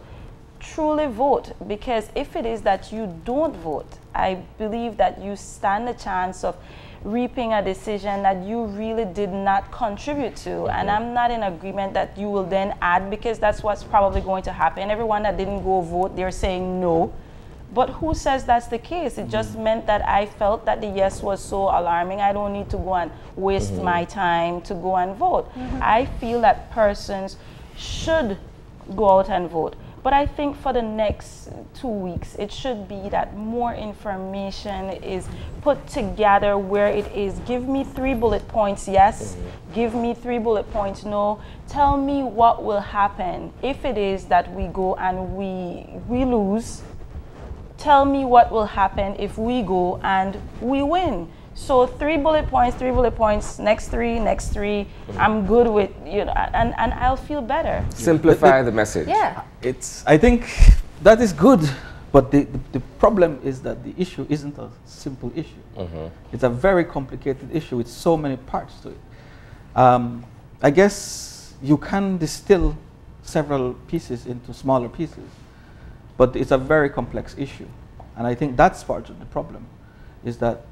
Speaker 2: truly vote, because if it is that you don't vote, I believe that you stand a chance of reaping a decision that you really did not contribute to. And I'm not in agreement that you will then add, because that's what's probably going to happen. Everyone that didn't go vote, they're saying no. But who says that's the case? It just meant that I felt that the yes was so alarming. I don't need to go and waste my time to go and vote. I feel that persons should go out and vote. But I think for the next 2 weeks, it should be that more information is put together where it is. Give me 3 bullet points, yes. Give me 3 bullet points, no. Tell me what will happen if it is that we go and we lose. Tell me what will happen if we go and we win. So 3 bullet points, next three, I'm good with, you know, and I'll feel better.
Speaker 5: Simplify the message.
Speaker 1: Yeah.
Speaker 4: I think that is good, but the problem is that the issue isn't a simple issue. It's a very complicated issue with so many parts to it. I guess you can distill several pieces into smaller pieces, but it's a very complex issue. And I think that's part of the problem, is that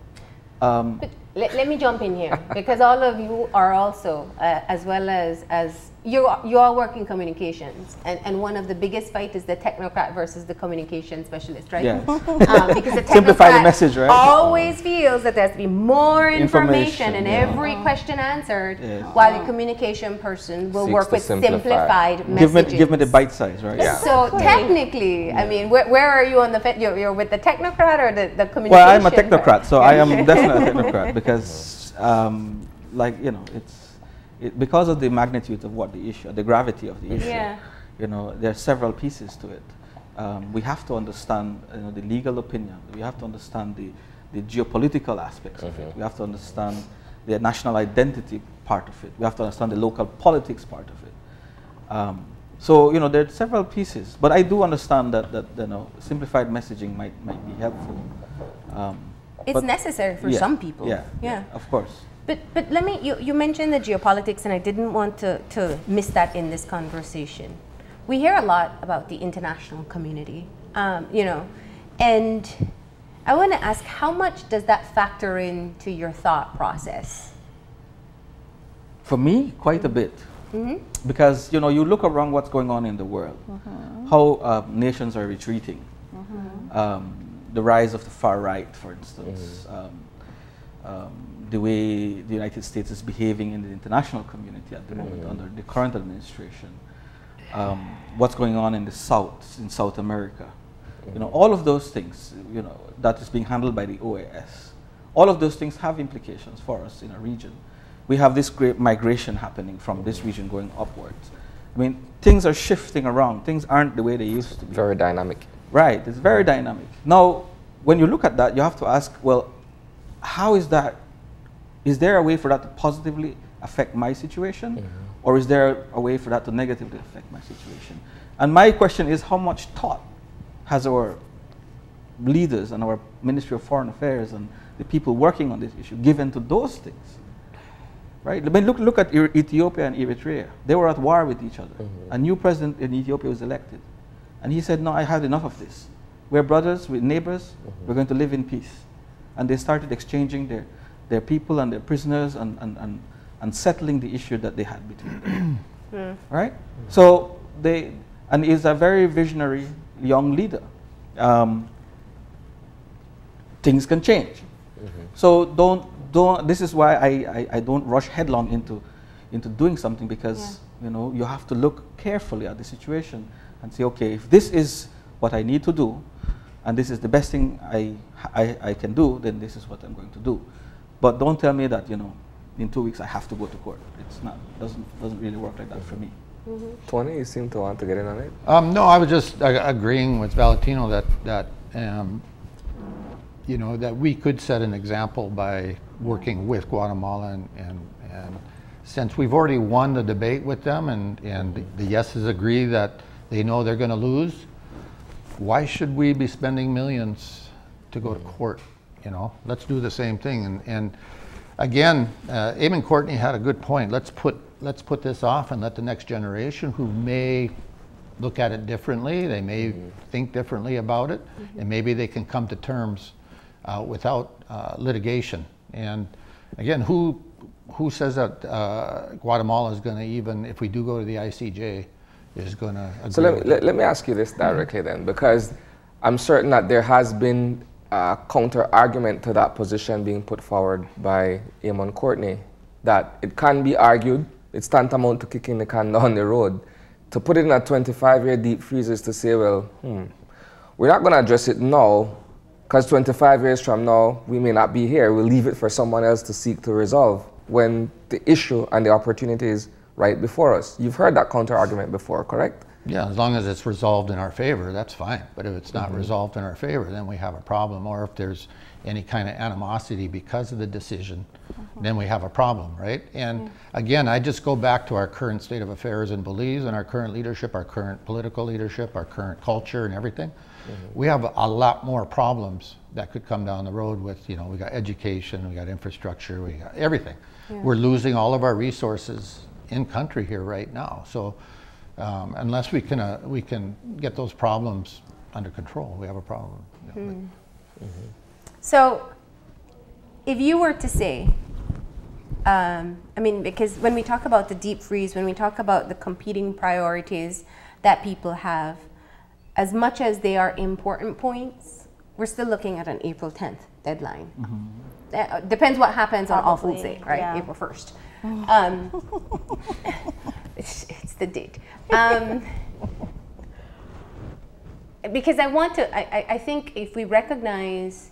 Speaker 1: But let me jump in here, because all of you are also, as well as you all work in communications, and one of the biggest fight is the technocrat versus the communication specialist, right?
Speaker 4: Yes.
Speaker 1: Because the
Speaker 4: Simplify the
Speaker 1: technocrat
Speaker 4: message, right?
Speaker 1: always feels that there has to be more information and
Speaker 4: yeah.
Speaker 1: every question answered,
Speaker 4: Yes.
Speaker 1: while the communication person will
Speaker 5: Seeks
Speaker 1: work
Speaker 5: to
Speaker 1: with
Speaker 5: simplify.
Speaker 1: simplified messages.
Speaker 4: give me the bite size, right?
Speaker 5: Yeah.
Speaker 1: So technically, I mean, where are you on the you're with the technocrat or the communication?
Speaker 4: Well, I'm a technocrat, so I am definitely a technocrat because, like, you know, because of the magnitude of what the issue, the gravity of the issue,
Speaker 1: Yeah.
Speaker 4: you know, there are several pieces to it. We have to understand, you know, the legal opinion. We have to understand the geopolitical aspects of it. We have to understand the national identity part of it. We have to understand the local politics part of it. So, you know, there are several pieces, but I do understand that you know, simplified messaging might be helpful.
Speaker 1: It's necessary for some people.
Speaker 4: Yeah, of course.
Speaker 1: But let me, you mentioned the geopolitics, and I didn't want to miss that in this conversation. We hear a lot about the international community, you know, and I want to ask, how much does that factor into your thought process?
Speaker 4: For me, quite a bit. Because, you know, you look around what's going on in the world, how nations are retreating, the rise of the far right, for instance, the way the United States is behaving in the international community at the moment under the current administration, what's going on in the South, in South America. You know, all of those things, you know, that is being handled by the OAS. All of those things have implications for us in a region. We have this great migration happening from this region going upwards. I mean, things are shifting around. Things aren't the way they used to be.
Speaker 5: Very dynamic.
Speaker 4: Right, it's very dynamic. Now, when you look at that, you have to ask, well, how is that? Is there a way for that to positively affect my situation? Or is there a way for that to negatively affect my situation? And my question is, how much thought has our leaders and our Ministry of Foreign Affairs and the people working on this issue given to those things? Right? I mean, look at Ethiopia and Eritrea. They were at war with each other. A new president in Ethiopia was elected. And he said, no, I had enough of this. We're brothers, we're neighbors, we're going to live in peace. And they started exchanging their people and their prisoners and settling the issue that they had between them. Right? So and he's a very visionary young leader. Things can change. So this is why I don't rush headlong into doing something, because you know, you have to look carefully at the situation and say, okay, if this is what I need to do, and this is the best thing I can do, then this is what I'm going to do. But don't tell me that, you know, in 2 weeks I have to go to court. It's not, doesn't really work like that for me.
Speaker 5: Tony, you seem to want to get in on it.
Speaker 3: No, I was just agreeing with Valentino that you know, that we could set an example by working with Guatemala, and since we've already won the debate with them, and the yeses agree that they know they're going to lose, why should we be spending millions to go to court? You know, let's do the same thing. And again, Eamon Courtney had a good point. Let's put this off and let the next generation, who may look at it differently, they may think differently about it, and maybe they can come to terms without litigation. And again, who says that Guatemala is going to, even if we do go to the ICJ, is going to agree?
Speaker 5: So let me ask you this directly then, because I'm certain that there has been a counter argument to that position being put forward by Eamon Courtney, that it can be argued, it's tantamount to kicking the can down the road. To put it in a 25-year deep freeze is to say, well, we're not going to address it now, because 25 years from now, we may not be here. We'll leave it for someone else to seek to resolve when the issue and the opportunity is right before us. You've heard that counter argument before, correct?
Speaker 3: Yeah, as long as it's resolved in our favor, that's fine. But if it's not resolved in our favor, then we have a problem. Or if there's any kind of animosity because of the decision, then we have a problem, right? And again, I just go back to our current state of affairs in Belize and our current leadership, our current political leadership, our current culture and everything. We have a lot more problems that could come down the road with, you know, we got education, we got infrastructure, we got everything. We're losing all of our resources in country here right now. So unless we can get those problems under control, we have a problem.
Speaker 1: So if you were to say, I mean, because when we talk about the deep freeze, when we talk about the competing priorities that people have, as much as they are important points, we're still looking at an April 10th deadline. Depends what happens on All Foods Day, right? Yeah. April 1st. It's the date. Because I think if we recognize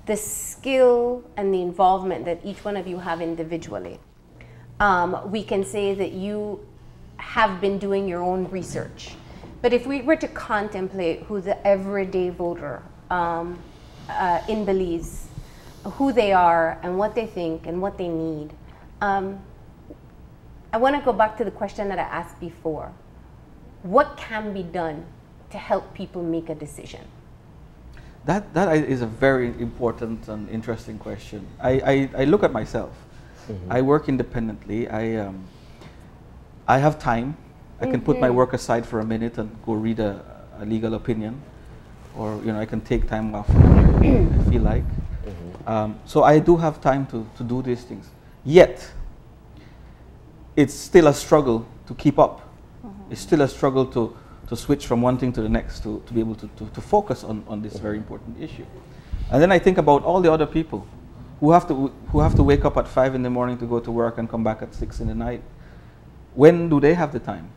Speaker 1: the skill and the involvement that each one of you have individually, we can say that you have been doing your own research. But if we were to contemplate who the everyday voter in Belize, who they are and what they think and what they need, I want to go back to the question that I asked before. What can be done to help people make a decision?
Speaker 4: That is a very important and interesting question. I look at myself. I work independently. I have time. I can put my work aside for a minute and go read a legal opinion, or I can take time off if I feel like. So I do have time to do these things. Yet, it's still a struggle to keep up. It's still a struggle to switch from one thing to the next, to be able to focus on this very important issue. And then I think about all the other people who have to wake up at 5 in the morning to go to work and come back at 6 in the night. When do they have the time?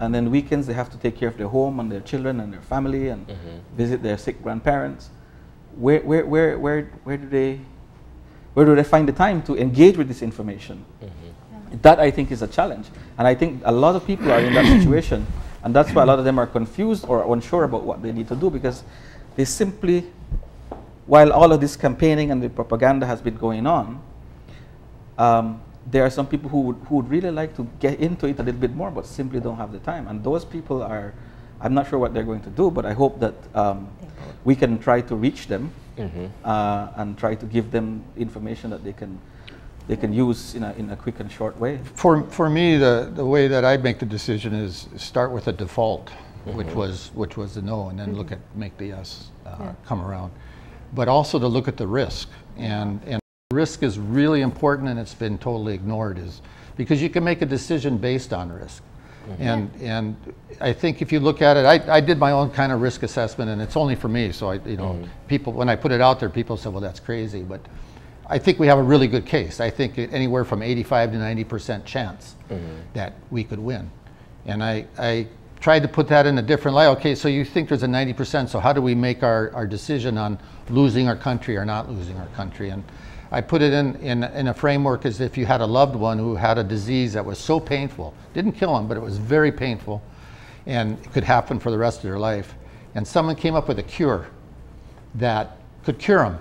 Speaker 4: And then weekends they have to take care of their home and their children and their family and visit their sick grandparents. Where do they find the time to engage with this information? That, I think, is a challenge. And I think a lot of people are in that situation, and that's why a lot of them are confused or unsure about what they need to do, because they simply, while all of this campaigning and the propaganda has been going on, there are some people who would really like to get into it a little bit more, but simply don't have the time. And those people are, I'm not sure what they're going to do, but I hope that we can try to reach them and try to give them information that they can use in a quick and short way.
Speaker 3: For me, the way that I make the decision is start with a default, which was the no, and then make the yes come around. But also to look at the risk, and risk is really important, and it's been totally ignored, is because you can make a decision based on risk. And I think if you look at it, I did my own kind of risk assessment, and it's only for me. So people, when I put it out there, people say, well, that's crazy. But I think we have a really good case. I think anywhere from 85 to 90% chance that we could win. And I tried to put that in a different light. Okay, so you think there's a 90%, so how do we make our decision on losing our country or not losing our country? And I put it in a framework as if you had a loved one who had a disease that was so painful, didn't kill them, but it was very painful, and it could happen for the rest of their life. And someone came up with a cure that could cure them.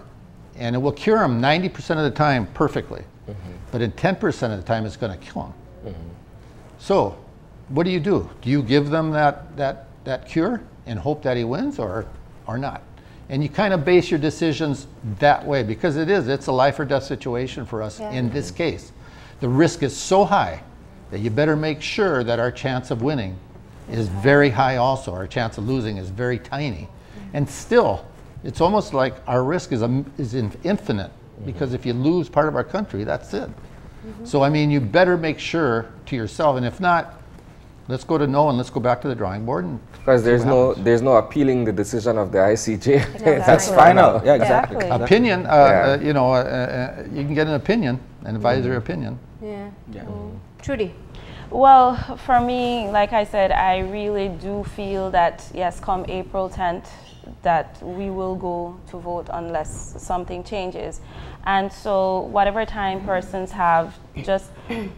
Speaker 3: And it will cure them 90% of the time perfectly. But in 10% of the time, it's going to kill them. So what do? Do you give them that cure and hope that he wins, or not? And you kind of base your decisions that way, because it's a life or death situation for us in this case. The risk is so high that you better make sure that our chance of winning is very high also. Our chance of losing is very tiny. And still, it's almost like our risk is infinite, because if you lose part of our country, that's it. So I mean, you better make sure to yourself, and if not, let's go to no and let's go back to the drawing board.
Speaker 5: Because there's no appealing the decision of the ICJ.
Speaker 4: That's final. Yeah, exactly.
Speaker 2: Exactly.
Speaker 3: Opinion, you know, you can get an opinion, an advisory opinion.
Speaker 1: Yeah.
Speaker 4: Yeah.
Speaker 1: Trudy.
Speaker 2: Well, for me, like I said, I really do feel that, yes, come April 10th, that we will go to vote unless something changes. And so whatever time persons have, just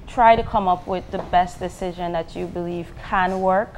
Speaker 2: try to come up with the best decision that you believe can work.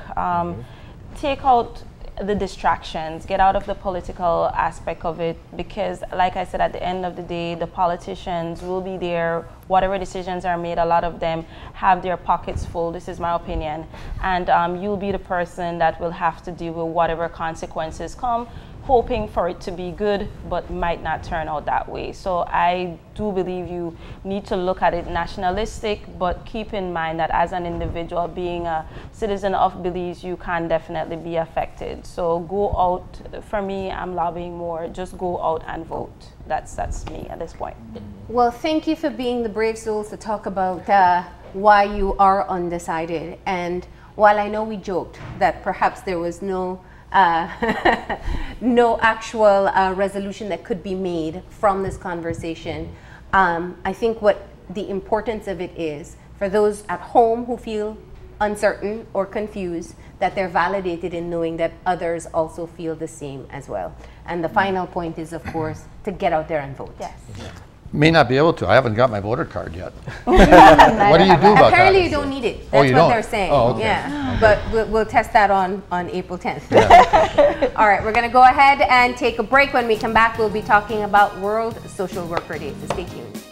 Speaker 2: Take out the distractions, get out of the political aspect of it, because like I said, at the end of the day, the politicians will be there. Whatever decisions are made, a lot of them have their pockets full, this is my opinion, and you'll be the person that will have to deal with whatever consequences come, hoping for it to be good, but might not turn out that way. So I do believe you need to look at it nationalistic, but keep in mind that as an individual, being a citizen of Belize, you can definitely be affected. So go out, for me, I'm lobbying more, just go out and vote. That's me at this point.
Speaker 1: Well, thank you for being the brave souls to talk about why you are undecided. And while I know we joked that perhaps there was no no actual resolution that could be made from this conversation, I think what the importance of it is for those at home who feel uncertain or confused, that they're validated in knowing that others also feel the same as well. And the final point is, of course, to get out there and vote.
Speaker 2: Yes.
Speaker 3: May not be able to. I haven't got my voter card yet. What do you do about
Speaker 1: Apparently
Speaker 3: that?
Speaker 1: you don't need it.
Speaker 3: Oh,
Speaker 1: That's
Speaker 3: you
Speaker 1: what
Speaker 3: don't?
Speaker 1: they're saying.
Speaker 3: Oh, okay.
Speaker 1: Yeah. But we'll test that on April 10th. All right, we're going to go ahead and take a break. When we come back, we'll be talking about World Social Worker Day. So stay tuned.